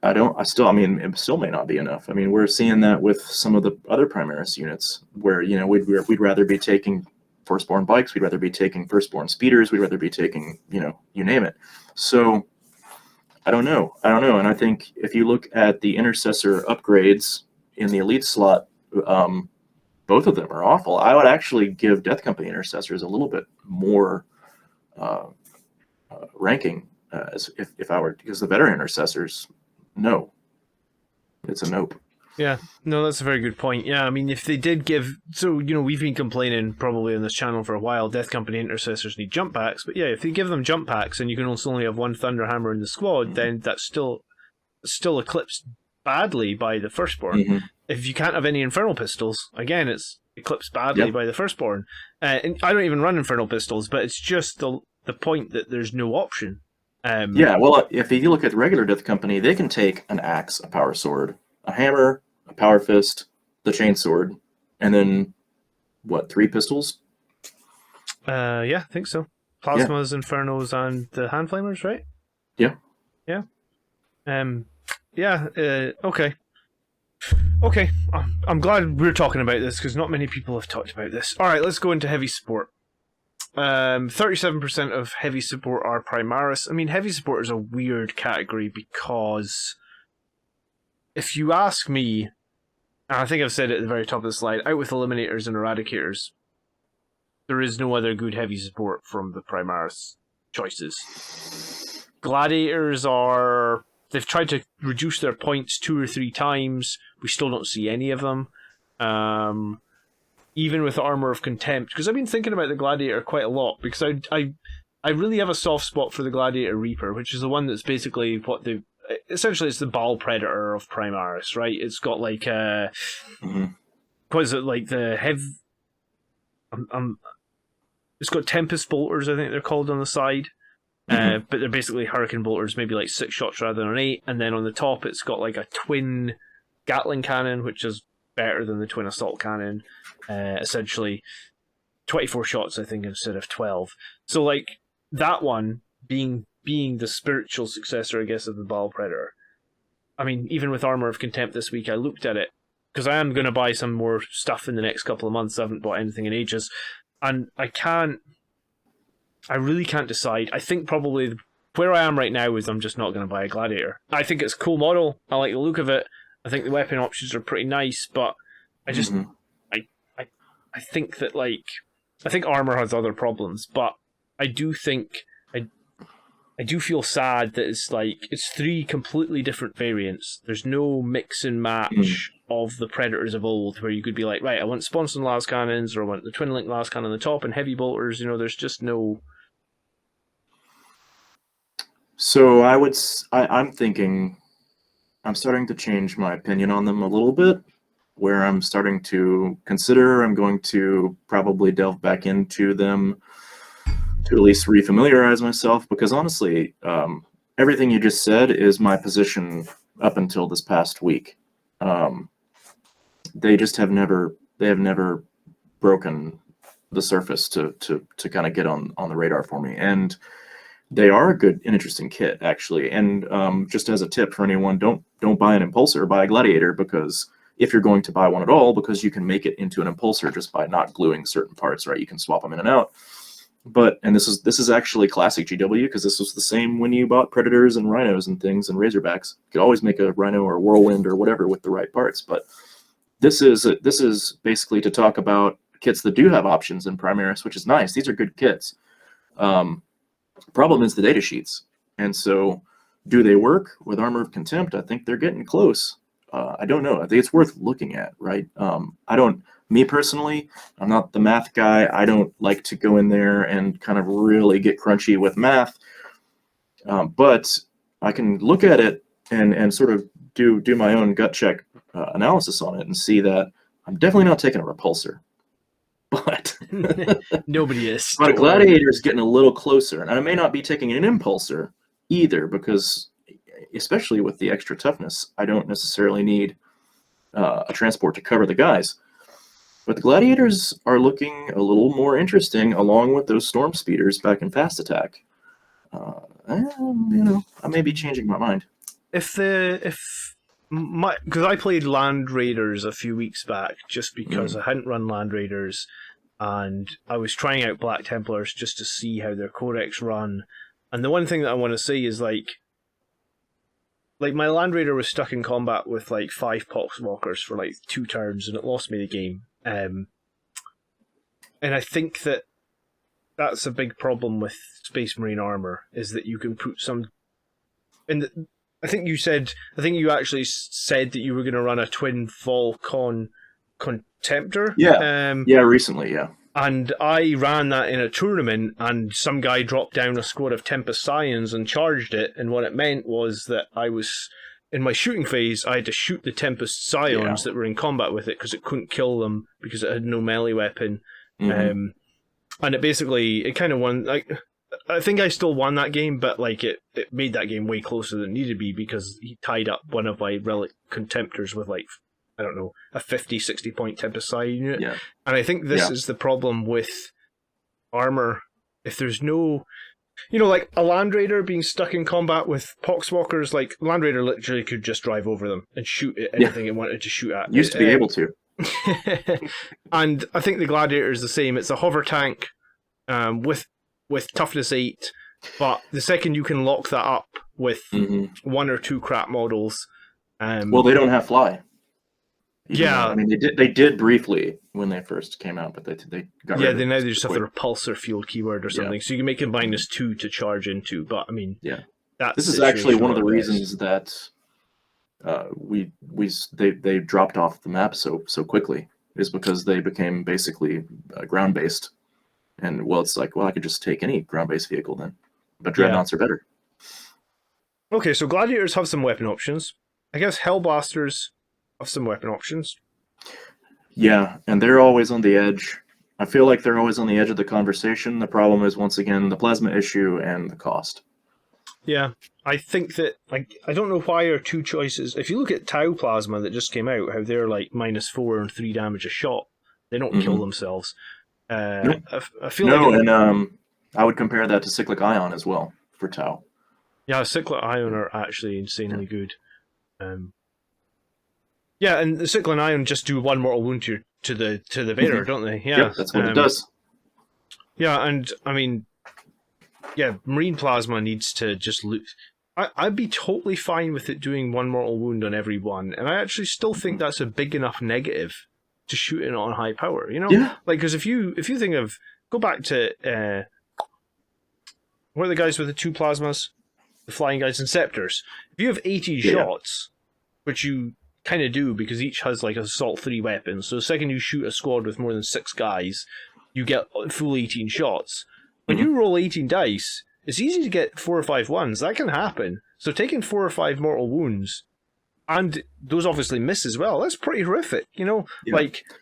it still may not be enough. I mean, we're seeing that with some of the other Primaris units where, you know, we'd rather be taking Firstborn bikes, we'd rather be taking Firstborn speeders, we'd rather be taking, you know, you name it. So I don't know. And I think if you look at the Intercessor upgrades in the Elite slot, both of them are awful. I would actually give Death Company Intercessors a little bit more ranking if I were, because the veteran Intercessors, no. It's a nope. Yeah, no, that's a very good point. Yeah, I mean, if they did give... So, you know, we've been complaining probably on this channel for a while, Death Company Intercessors need jump packs, but yeah, if they give them jump packs and you can also only have 1 Thunderhammer in the squad, then that's still eclipsed badly by the Firstborn. If you can't have any Infernal Pistols, again, it's eclipsed badly by the Firstborn. And I don't even run Infernal Pistols, but it's just the point that there's no option. Well, if you look at the regular Death Company, they can take an axe, a power sword, a hammer, a power fist, the chainsword, and then, 3 pistols? Yeah, I think so. Plasmas, Infernos, and the hand flamers, right? Yeah. Yeah. Okay. Okay, I'm glad we're talking about this, because not many people have talked about this. Alright, let's go into heavy support. 37% of heavy support are Primaris. I mean, heavy support is a weird category because if you ask me, and I think I've said it at the very top of the slide, out with Eliminators and Eradicators, there is no other good heavy support from the Primaris choices. Gladiators are... They've tried to reduce their points 2 or 3 times. We still don't see any of them. Even with Armor of Contempt, because I've been thinking about the Gladiator quite a lot, because I really have a soft spot for the Gladiator Reaper, which is the one that's basically essentially it's the Baal Predator of Primaris, right? It's got like what is it, like the it's got Tempest Bolters, I think they're called, on the side. But they're basically Hurricane Bolters, maybe like 6 shots rather than 8, and then on the top it's got like a twin Gatling cannon, which is better than the twin assault cannon. Essentially 24 shots, I think, instead of 12. So like that one being the spiritual successor, I guess, of the Baal Predator. I mean, even with Armor of Contempt this week, I looked at it because I am going to buy some more stuff in the next couple of months. I haven't bought anything in ages, and I really can't decide. I think probably where I am right now is I'm just not going to buy a Gladiator. I think it's a cool model. I like the look of it. I think the weapon options are pretty nice, but I just I think that, like, I think armor has other problems, but I do think I do feel sad that it's 3 completely different variants. There's no mix and match of the Predators of old, where you could be like, right, I want Sponson las cannons, or I want the twin link las cannon on the top and heavy bolters. You know, there's just no. So I'm thinking, I'm starting to change my opinion on them a little bit, where I'm starting to consider I'm going to probably delve back into them to at least refamiliarize myself, because honestly, everything you just said is my position up until this past week. They have never broken the surface to kind of get on the radar for me. And they are a good and interesting kit, actually. And just as a tip for anyone, don't buy an Impulsor, buy a Gladiator, because if you're going to buy one at all, because you can make it into an Impulsor just by not gluing certain parts, right? You can swap them in and out. And this is actually classic GW, because this was the same when you bought Predators and Rhinos and things and Razorbacks. You could always make a Rhino or a Whirlwind or whatever with the right parts. But this is basically to talk about kits that do have options in Primaris, which is nice. These are good kits. Problem is the data sheets, and so do they work with Armor of Contempt? I think they're getting close. I don't know. I think it's worth looking at, right? Me personally, I'm not the math guy. I don't like to go in there and kind of really get crunchy with math, but I can look at it and sort of do my own gut check analysis on it and see that I'm definitely not taking a repulsor. But nobody is. But a gladiator is getting a little closer, and I may not be taking an impulsor either, because especially with the extra toughness, I don't necessarily need a transport to cover the guys. But the gladiators are looking a little more interesting, along with those storm speeders back in fast attack. I may be changing my mind. Because I played Land Raiders a few weeks back, just because I hadn't run Land Raiders, and I was trying out Black Templars just to see how their codex run. And the one thing that I want to say is like my Land Raider was stuck in combat with like 5 Poxwalkers for like 2 turns, and it lost me the game. And I think that's a big problem with Space Marine armor, is that you can put some. I think you actually said that you were going to run a twin Volcon Contemptor. Yeah, recently, yeah. And I ran that in a tournament, and some guy dropped down a squad of Tempest Scions and charged it, and what it meant was that I was, in my shooting phase, I had to shoot the Tempest Scions that were in combat with it, because it couldn't kill them, because it had no melee weapon. And it kind of won. I think I still won that game, but it made that game way closer than it needed to be, because he tied up one of my relic contemptors with a 50, 60 point Tempest Scion unit. Yeah. And I think this is the problem with armor. If there's no, a Land Raider being stuck in combat with Poxwalkers, Land Raider literally could just drive over them and shoot at anything it wanted to shoot at. Used to be able to. And I think the Gladiator is the same. It's a hover tank with toughness 8, but the second you can lock that up with 1 or 2 crap models, well, they don't have fly. Yeah, I mean they did briefly when they first came out, but they got rid of it. They now just have the repulsor field keyword or something, so you can make a -2 to charge into. But I mean, this is actually one of the reasons that they dropped off the map so quickly, is because they became basically ground based. And it's I could just take any ground-based vehicle then, but dreadnoughts are better. Okay, so gladiators have some weapon options. I guess Hellblasters have some weapon options. Yeah, and they're always on the edge. I feel like they're always on the edge of the conversation. The problem is, once again, the plasma issue and the cost. Yeah, I think that I don't know why our 2 choices. If you look at Tau Plasma that just came out, how they're -4 and 3 damage a shot, they don't kill themselves. Nope. I feel like I would compare that to Cyclic Ion as well for Tau. Yeah, Cyclic Ion are actually insanely good. And the Cyclic Ion just do 1 mortal wound to the Vader, don't they? Yeah, yep, that's what it does. Yeah, and I mean, Marine Plasma needs to just loot. I'd be totally fine with it doing 1 mortal wound on every one, and I actually still think that's a big enough negative to shoot it on high power, because if you think of, go back to what are the guys with the 2 plasmas, the flying guys, Inceptors. If you have 80 shots, which you kind of do because each has assault 3 weapons, so the second you shoot a squad with more than 6 guys, you get full 18 shots. When you roll 18 dice, it's easy to get 4 or 5 ones. That can happen. So taking 4 or 5 mortal wounds, and those obviously miss as well, that's pretty horrific,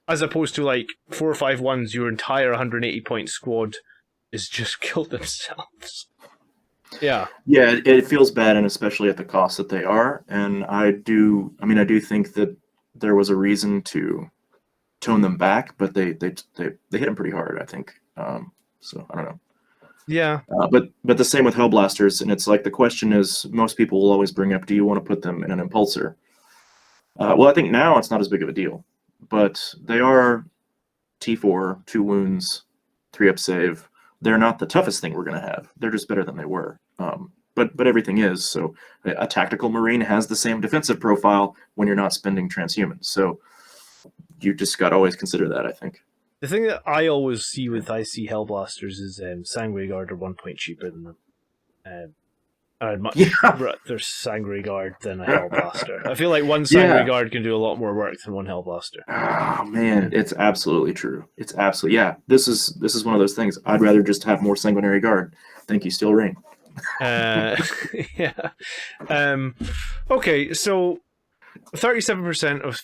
as opposed to 4 or 5 ones, your entire 180 point squad is just killed themselves. Yeah, it feels bad, and especially at the cost that they are. And I do think that there was a reason to tone them back, but they hit them pretty hard, I think. So I don't know. Yeah. But the same with Hellblasters, and it's the question is, most people will always bring up, do you want to put them in an impulsor? Well, I think now it's not as big of a deal, but they are T4, 2 wounds, 3-up save. They're not the toughest thing we're going to have. They're just better than they were. But everything is. So a tactical Marine has the same defensive profile when you're not spending transhumans. So you just got to always consider that, I think. The thing that I always see with IC Hellblasters is Sangre Guard are 1 point cheaper than them. I'd much rather Sangre Guard than a Hellblaster. I feel like one Sangre Guard can do a lot more work than one Hellblaster. Oh man, it's absolutely true. It's absolutely This is one of those things. I'd rather just have more Sanguinary Guard. Thank you, Steel Ring. Yeah. Okay, so 37% of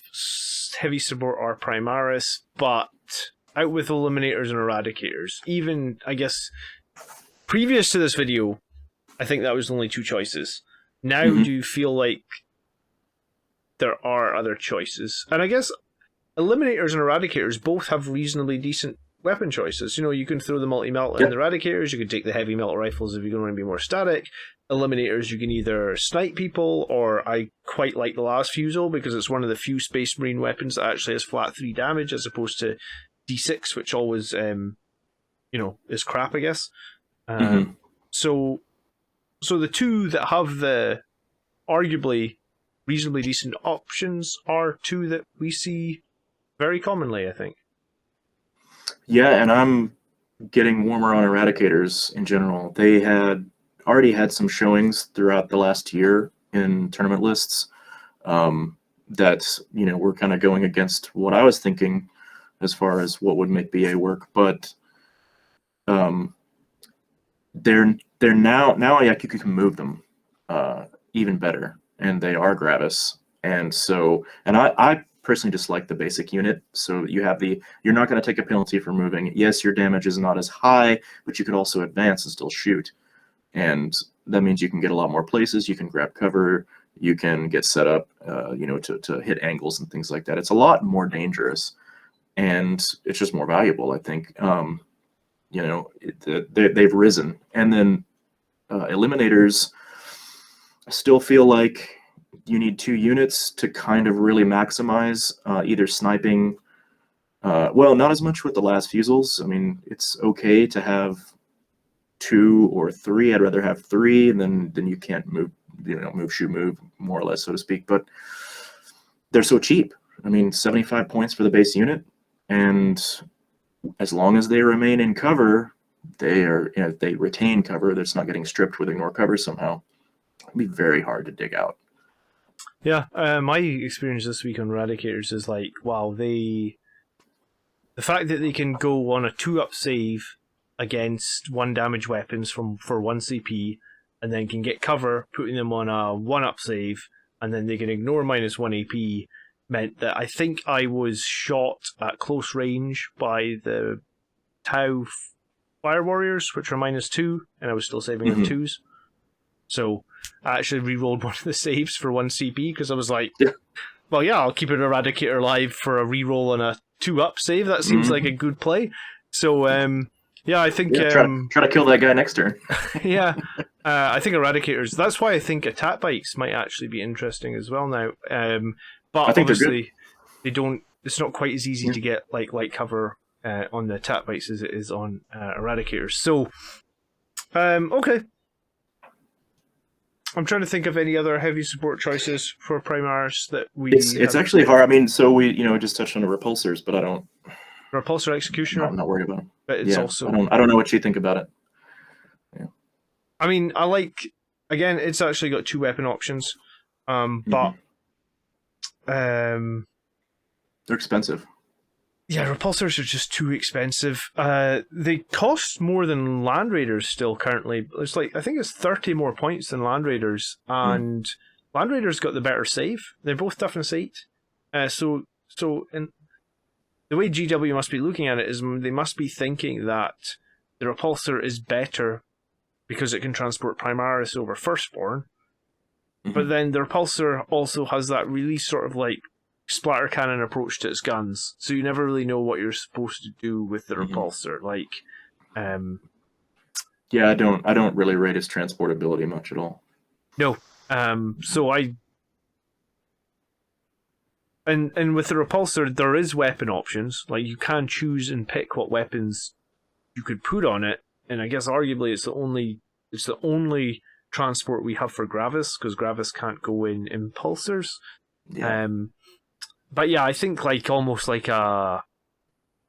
heavy support are Primaris, but out with Eliminators and Eradicators. Even, I guess, previous to this video, I think that was only 2 choices. Now, do you feel like there are other choices? And I guess Eliminators and Eradicators both have reasonably decent weapon choices. You know, you can throw the multi-melt in the Eradicators, you can take the heavy melt rifles if you're going to be more static. Eliminators, you can either snipe people, or I quite like the last Fusel because it's one of the few Space Marine weapons that actually has flat 3 damage as opposed to D6, which always, is crap, I guess. So the 2 that have the arguably reasonably decent options are 2 that we see very commonly, I think. Yeah, and I'm getting warmer on Eradicators in general. They had already had some showings throughout the last year in tournament lists that, were kind of going against what I was thinking as far as what would make BA work. But they're now you can move them even better, and they are gravis. And so, and I personally just like the basic unit. So you have you're not going to take a penalty for moving. Yes, your damage is not as high, but you could also advance and still shoot. And that means you can get a lot more places. You can grab cover. You can get set up, to hit angles and things like that. It's a lot more dangerous, and it's just more valuable, I think. They've risen. And then Eliminators, I still feel like you need 2 units to kind of really maximize either sniping. Not as much with the last Fusels. I mean, it's okay to have 2 or 3. I'd rather have 3, and then you can't move, move, shoot, move, more or less, so to speak. But they're so cheap. I mean, 75 points for the base unit, and as long as they remain in cover, they retain cover. That's not getting stripped with ignore cover somehow. It'd be very hard to dig out. Yeah, my experience this week on Eradicators is like, wow, the fact that they can go on a 2-up save against 1 damage weapons for 1 CP, and then can get cover, putting them on a 1-up save, and then they can ignore -1 AP, meant that I think I was shot at close range by the Tau Fire Warriors, which are -2, and I was still saving on 2s. So I actually re-rolled one of the saves for 1 CP because I was like, I'll keep an Eradicator alive for a re-roll on a 2-up save. That seems like a good play. So, I think... try to kill that guy next turn. I think Eradicators... That's why I think attack bikes might actually be interesting as well now. But I think obviously, they don't... It's not quite as easy to get light cover on the attack bikes as it is on Eradicators. So, okay. I'm trying to think of any other heavy support choices for Primaris that we... It's actually hard. I mean, so we just touched on the repulsors, but I don't... Repulsor Executioner? I'm not worried about them. But it's also... I don't know what you think about it. Yeah. I mean, I like... Again, it's actually got 2 weapon options. But... They're expensive. Yeah, repulsors are just too expensive. They cost more than Land Raiders still currently. It's like, I think it's 30 more points than Land Raiders, and Land Raiders got the better save. They're both toughness 8. So in the way GW must be looking at it is they must be thinking that the repulsor is better because it can transport Primaris over Firstborn. But then the repulsor also has that really sort of like splatter cannon approach to its guns, so you never really know what you're supposed to do with the repulsor. I don't really rate its transportability much at all. No. So I and with the repulsor there is weapon options. Like, you can choose and pick what weapons you could put on it, and I guess arguably it's the only transport we have for Gravis, because Gravis can't go in impulsors. but yeah, I think like almost like a,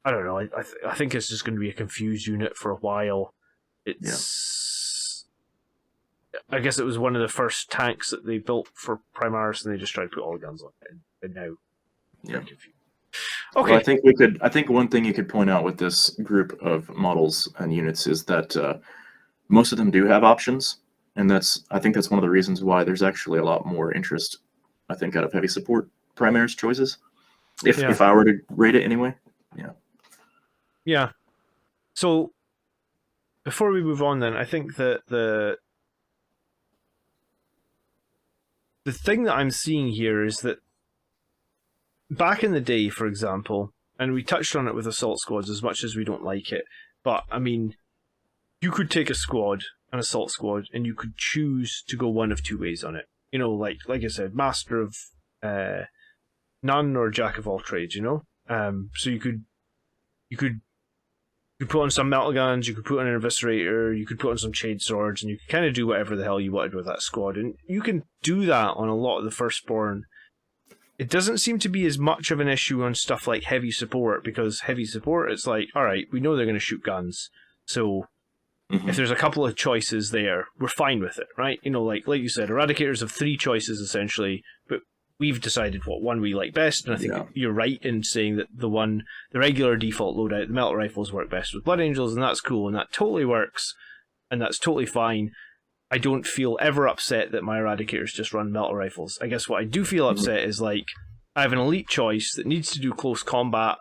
I don't know. I think it's just going to be a confused unit for a while. It's, I guess it was one of the first tanks that they built for Primaris, and they just tried to put all the guns on it, and now Yeah. confused. Okay. Well, I think one thing you could point out with this group of models and units is that most of them do have options, and I think that's one of the reasons why there's actually a lot more interest, I think, out of heavy support Primaris choices. If I were to rate it anyway. Yeah. Yeah. So before we move on, then I think that the thing that I'm seeing here is that back in the day, for example, and we touched on it with assault squads as much as we don't like it, but I mean, you could take a squad, an assault squad, and you could choose to go one of two ways on it. You know, like I said, master of none or jack of all trades. You know, so you could put on some metal guns, you could put on an eviscerator, you could put on some shade swords, and you could kind of do whatever the hell you wanted with that squad. And you can do that on a lot of the firstborn. It doesn't seem to be as much of an issue on stuff like heavy support, because heavy support, it's like, all right, we know they're going to shoot guns, so if there's a couple of choices there, we're fine with it, right? You know, like you said, eradicators have three choices essentially, but we've decided what one we like best, and I think you're right in saying that the regular default loadout, the metal rifles, work best with Blood Angels, and that's cool, and that totally works, and that's totally fine. I don't feel ever upset that my eradicators just run metal rifles. I guess what I do feel upset is, like, I have an elite choice that needs to do close combat,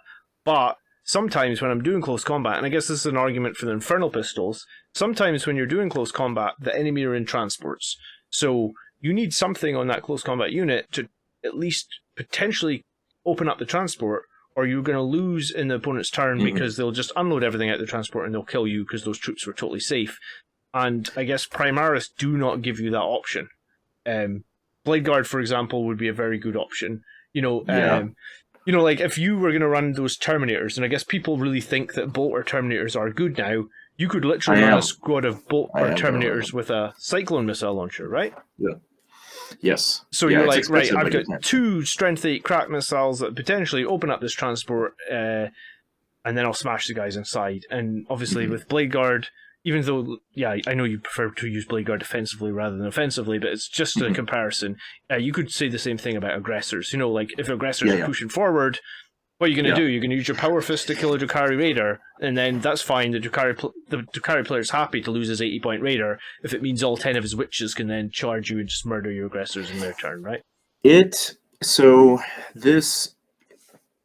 but sometimes when I'm doing close combat, and I guess this is an argument for the Infernal Pistols, sometimes when you're doing close combat, the enemy are in transports. So you need something on that close combat unit to at least potentially open up the transport, or you're going to lose in the opponent's turn because they'll just unload everything out of the transport and they'll kill you because those troops were totally safe. And I guess Primaris do not give you that option. Bladeguard, for example, would be a very good option. You know, like if you were going to run those Terminators, and I guess people really think that Bolt or Terminators are good now, you could literally run a squad of Bolt or Terminators with a Cyclone missile launcher, right? Yeah. Yes. So you're like, right, I've got 2 Strength 8 crack missiles that potentially open up this transport, and then I'll smash the guys inside. And obviously with Bladeguard, even though, yeah, I know you prefer to use Bladeguard defensively rather than offensively, but it's just a comparison. You could say the same thing about aggressors. You know, like, if aggressors are pushing forward, what are you going to do? You're going to use your Power Fist to kill a Drukhari Raider, and then that's fine. The Drukhari player's happy to lose his 80-point Raider if it means all 10 of his witches can then charge you and just murder your aggressors in their turn, right?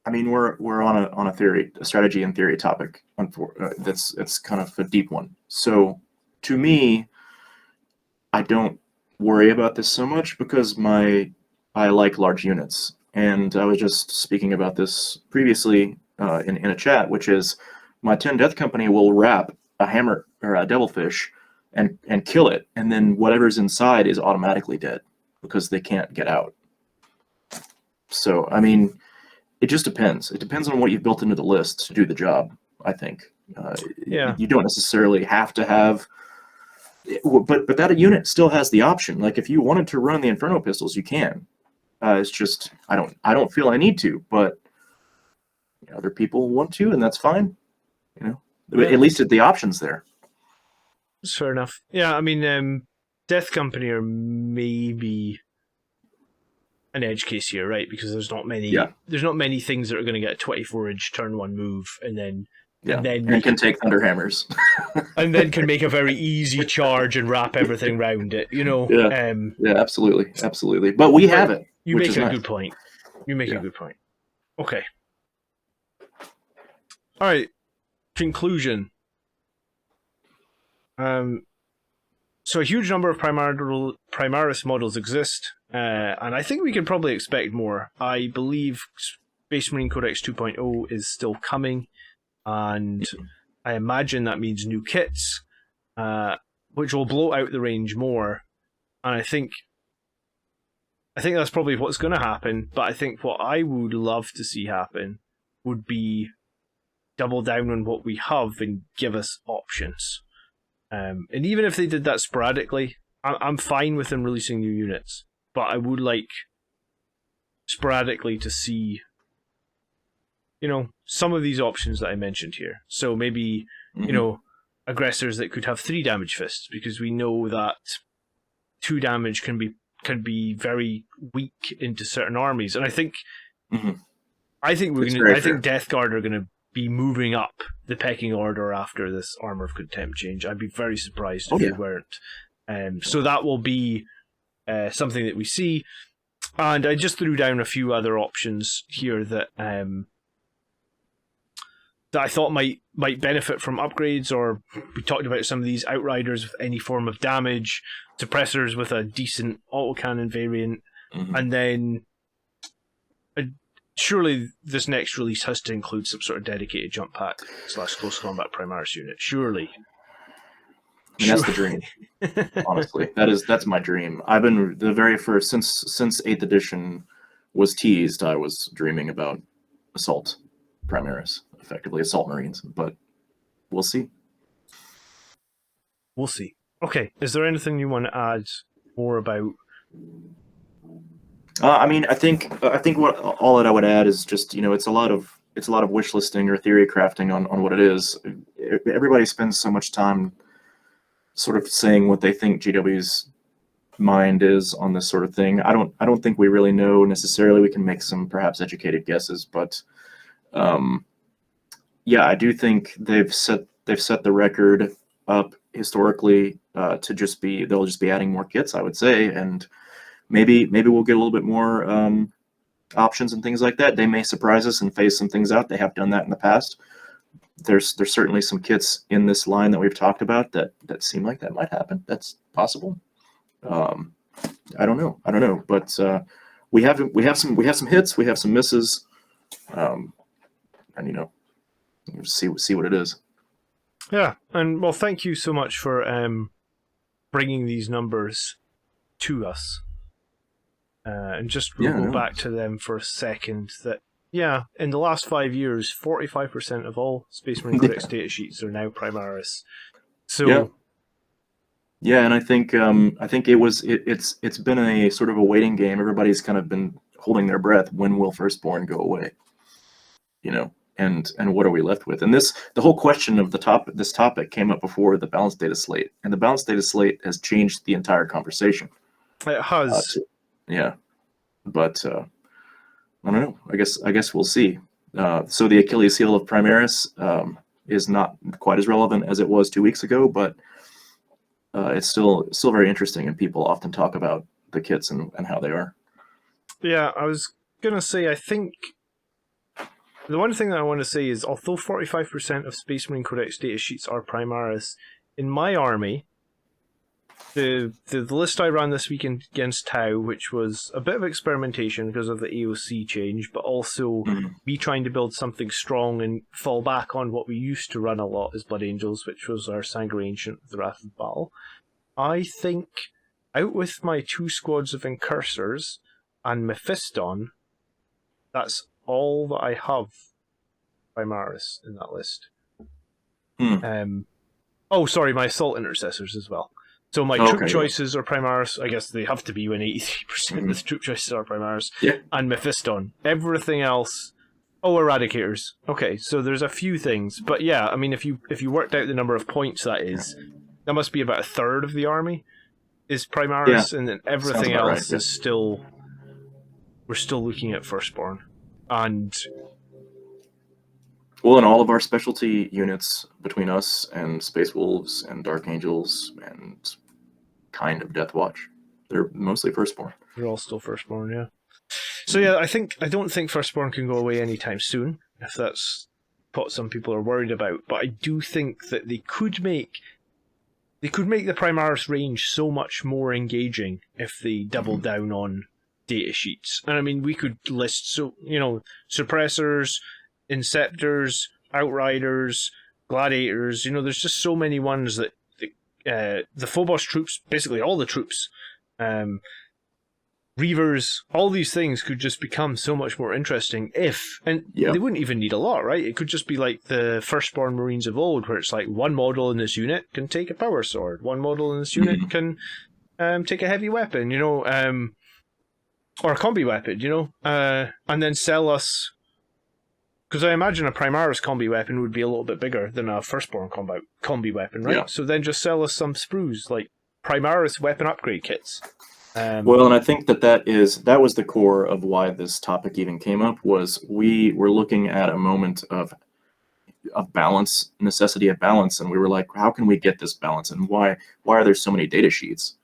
I mean, we're on a strategy and theory topic. It's kind of a deep one. So, to me, I don't worry about this so much because I like large units, and I was just speaking about this previously in a chat, which is my 10 Death Company will wrap a hammer or a devilfish and kill it, and then whatever's inside is automatically dead because they can't get out. So, I mean, it just depends. It depends on what you've built into the list to do the job, I think. You don't necessarily have to have... But that unit still has the option. Like, if you wanted to run the Inferno Pistols, you can. It's just, I don't feel I need to, but other people want to, and that's fine. At least the option's there. That's fair enough. Yeah, I mean, Death Company are maybe an edge case here, right? Because there's not many things that are going to get a 24-inch turn 1 move, and then can take Thunderhammers, and then can make a very easy charge and wrap everything around it. Absolutely. But we have it. You make a good point. You make a good point. Okay. All right. Conclusion. So a huge number of Primaris models exist, and I think we can probably expect more. I believe Space Marine Codex 2.0 is still coming, and I imagine that means new kits, which will blow out the range more. And I think that's probably what's going to happen, but I think what I would love to see happen would be double down on what we have and give us options. And even if they did that sporadically, I'm fine with them releasing new units, but I would like sporadically to see, some of these options that I mentioned here. So maybe, aggressors that could have 3 damage fists, because we know that 2 damage can be very weak into certain armies. And I think Death Guard are gonna be moving up the pecking order after this Armor of Contempt change. I'd be very surprised if they weren't. So that will be something that we see. And I just threw down a few other options here that I thought might benefit from upgrades, or we talked about some of these Outriders with any form of damage, suppressors with a decent autocannon variant, and then surely this next release has to include some sort of dedicated jump pack / close combat Primaris unit. Surely. And that's the dream. Honestly, that's my dream. I've been the very first since 8th edition was teased. I was dreaming about Assault Primaris, effectively Assault Marines, but we'll see. We'll see. Okay, is there anything you want to add more about? I think what all that I would add is just it's a lot of wish listing or theory crafting on what it is. Everybody spends so much time sort of saying what they think GW's mind is on this sort of thing. I don't think we really know necessarily. We can make some perhaps educated guesses, but I do think they've set the record up historically they'll just be adding more kits, I would say, and maybe we'll get a little bit more options and things like that. They may surprise us and phase some things out. They have done that in the past. There's certainly some kits in this line that we've talked about that seem like that might happen. That's possible. I don't know, but we have some hits, we have some misses, and we'll see what it is. Yeah, and well, thank you so much for bringing these numbers to us. And just we'll go back to them for a second. That in the last 5 years, 45% of all Space Marine Codex datasheets are now Primaris. So and I think it's been a sort of a waiting game. Everybody's kind of been holding their breath. When will Firstborn go away? And what are we left with? And the whole question of this topic came up before the balanced data slate, and the balanced data slate has changed the entire conversation. It has. But I don't know. I guess we'll see. So the Achilles heel of Primaris is not quite as relevant as it was 2 weeks ago, but it's still very interesting, and people often talk about the kits and how they are. Yeah, I was gonna say, I think the one thing that I want to say is, although 45% of Space Marine Codex datasheets are Primaris, in my army, the list I ran this weekend against Tau, which was a bit of experimentation because of the AOC change, but also me trying to build something strong and fall back on what we used to run a lot as Blood Angels, which was our Sangre Ancient, the Wrath of Baal. I think, out with my 2 squads of Incursors and Mephiston, that's all that I have Primaris in that list. Sorry, my Assault Intercessors as well. So my troop choices are Primaris. I guess they have to be when 83% of the troop choices are Primaris. Yeah. And Mephiston. Everything else... Eradicators. Okay, so there's a few things. But yeah, I mean, if you worked out the number of points that is, that must be about a third of the army is Primaris, and then everything else is still... We're still looking at Firstborn. And... Well, and all of our specialty units between us and Space Wolves and Dark Angels and kind of Death Watch, they're mostly Firstborn. They're all still Firstborn, yeah. So yeah, I don't think Firstborn can go away anytime soon, if that's what some people are worried about. But I do think that they could make the Primaris range so much more engaging if they double down on data sheets. And I mean, we could list suppressors, Inceptors, Outriders, Gladiators. There's just so many ones that the Phobos troops, basically all the troops, Reavers, all these things could just become so much more interesting they wouldn't even need a lot, right? It could just be like the Firstborn Marines of old, where it's like one model in this unit can take a power sword, one model in this unit can take a heavy weapon, or a combi weapon, you know, and then sell us. Because I imagine a Primaris combi weapon would be a little bit bigger than a Firstborn combi weapon, right? Yeah. So then just sell us some sprues, like Primaris weapon upgrade kits. Well, and I think that was the core of why this topic even came up, was we were looking at a moment of balance, necessity of balance, and we were like, how can we get this balance, and why are there so many data sheets?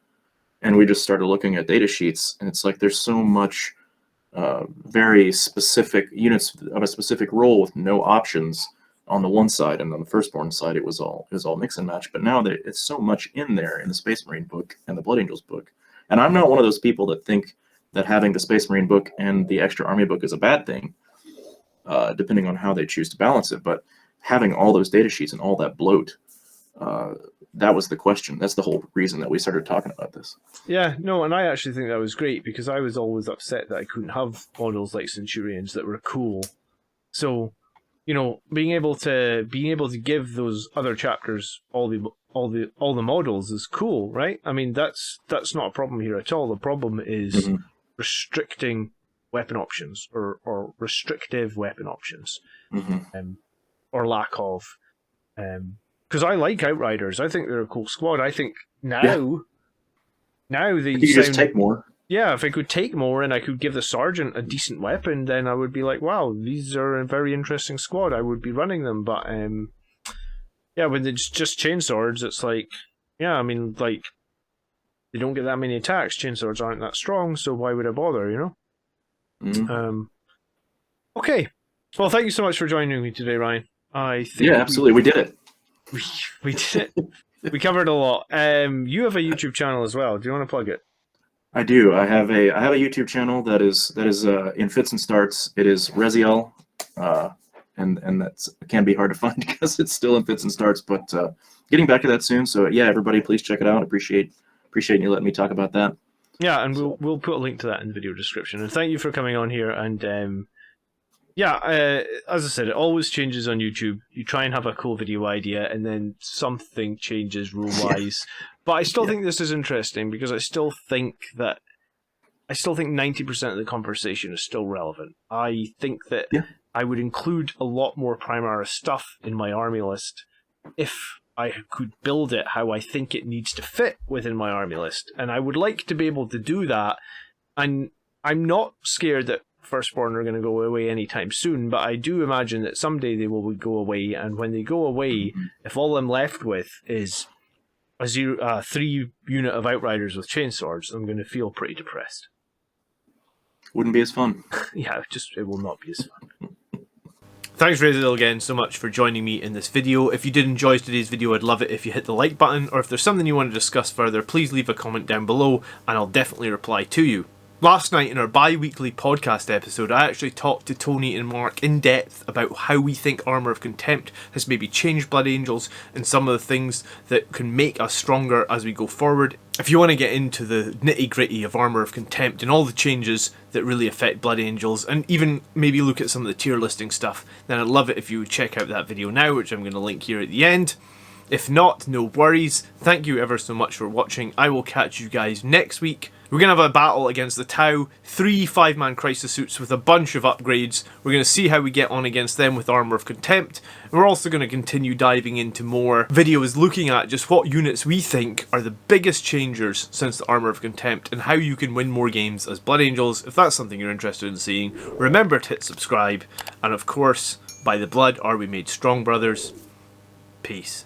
And we just started looking at data sheets, and it's like there's so much very specific units of a specific role with no options on the one side, and on the Firstborn side it was all mix and match. But now that it's so much in there in the Space Marine book and the Blood Angels book, and I'm not one of those people that think that having the Space Marine book and the extra army book is a bad thing, depending on how they choose to balance it. But having all those data sheets and all that bloat, that was the question. That's the whole reason that we started talking about this. Yeah, no, and I actually think that was great, because I was always upset that I couldn't have models like Centurions that were cool. So, you know, being able to give those other chapters all the models is cool, right? I mean, that's not a problem here at all. The problem is restricting weapon options, or restrictive weapon options, or lack of. Because I like Outriders. I think they're a cool squad. I think now they you just take more. Yeah, if I could take more and I could give the sergeant a decent weapon, then I would be like, wow, these are a very interesting squad. I would be running them. But yeah, when it's just chainswords, it's like, yeah, I mean, like, they don't get that many attacks. Chainswords aren't that strong, so why would I bother, you know? Okay. Well, thank you so much for joining me today, Ryan. I think absolutely, we did it. We did it. We covered a lot. You have a YouTube channel as well. Do you want to plug it? I do. I have a YouTube channel that is in fits and starts. It is Reziel, and that can be hard to find because it's still in fits and starts. But getting back to that soon. So yeah, everybody, please check it out. Appreciate you letting me talk about that. Yeah, and we'll put a link to that in the video description. And thank you for coming on here. And yeah, as I said, it always changes on YouTube. You try and have a cool video idea, and then something changes rule-wise. But I still think this is interesting, because I still think 90% of the conversation is still relevant. I think that I would include a lot more Primaris stuff in my army list if I could build it how I think it needs to fit within my army list. And I would like to be able to do that. And I'm not scared that Firstborn are going to go away anytime soon, but I do imagine that someday they will go away, and when they go away, if all I'm left with is a 3 unit of Outriders with chainswords, I'm going to feel pretty depressed. Wouldn't be as fun. Yeah, it will not be as fun. Thanks, Raziel, again so much for joining me in this video. If you did enjoy today's video, I'd love it if you hit the like button, or if there's something you want to discuss further, please leave a comment down below, and I'll definitely reply to you. Last night in our bi-weekly podcast episode, I actually talked to Tony and Mark in depth about how we think Armour of Contempt has maybe changed Blood Angels, and some of the things that can make us stronger as we go forward. If you want to get into the nitty-gritty of Armour of Contempt and all the changes that really affect Blood Angels, and even maybe look at some of the tier listing stuff, then I'd love it if you would check out that video now, which I'm going to link here at the end. If not, no worries. Thank you ever so much for watching. I will catch you guys next week. We're going to have a battle against the Tau, 3 5-man crisis suits with a bunch of upgrades. We're going to see how we get on against them with Armour of Contempt. And we're also going to continue diving into more videos looking at just what units we think are the biggest changers since the Armour of Contempt, and how you can win more games as Blood Angels. If that's something you're interested in seeing, remember to hit subscribe. And of course, by the blood are we made strong, brothers. Peace.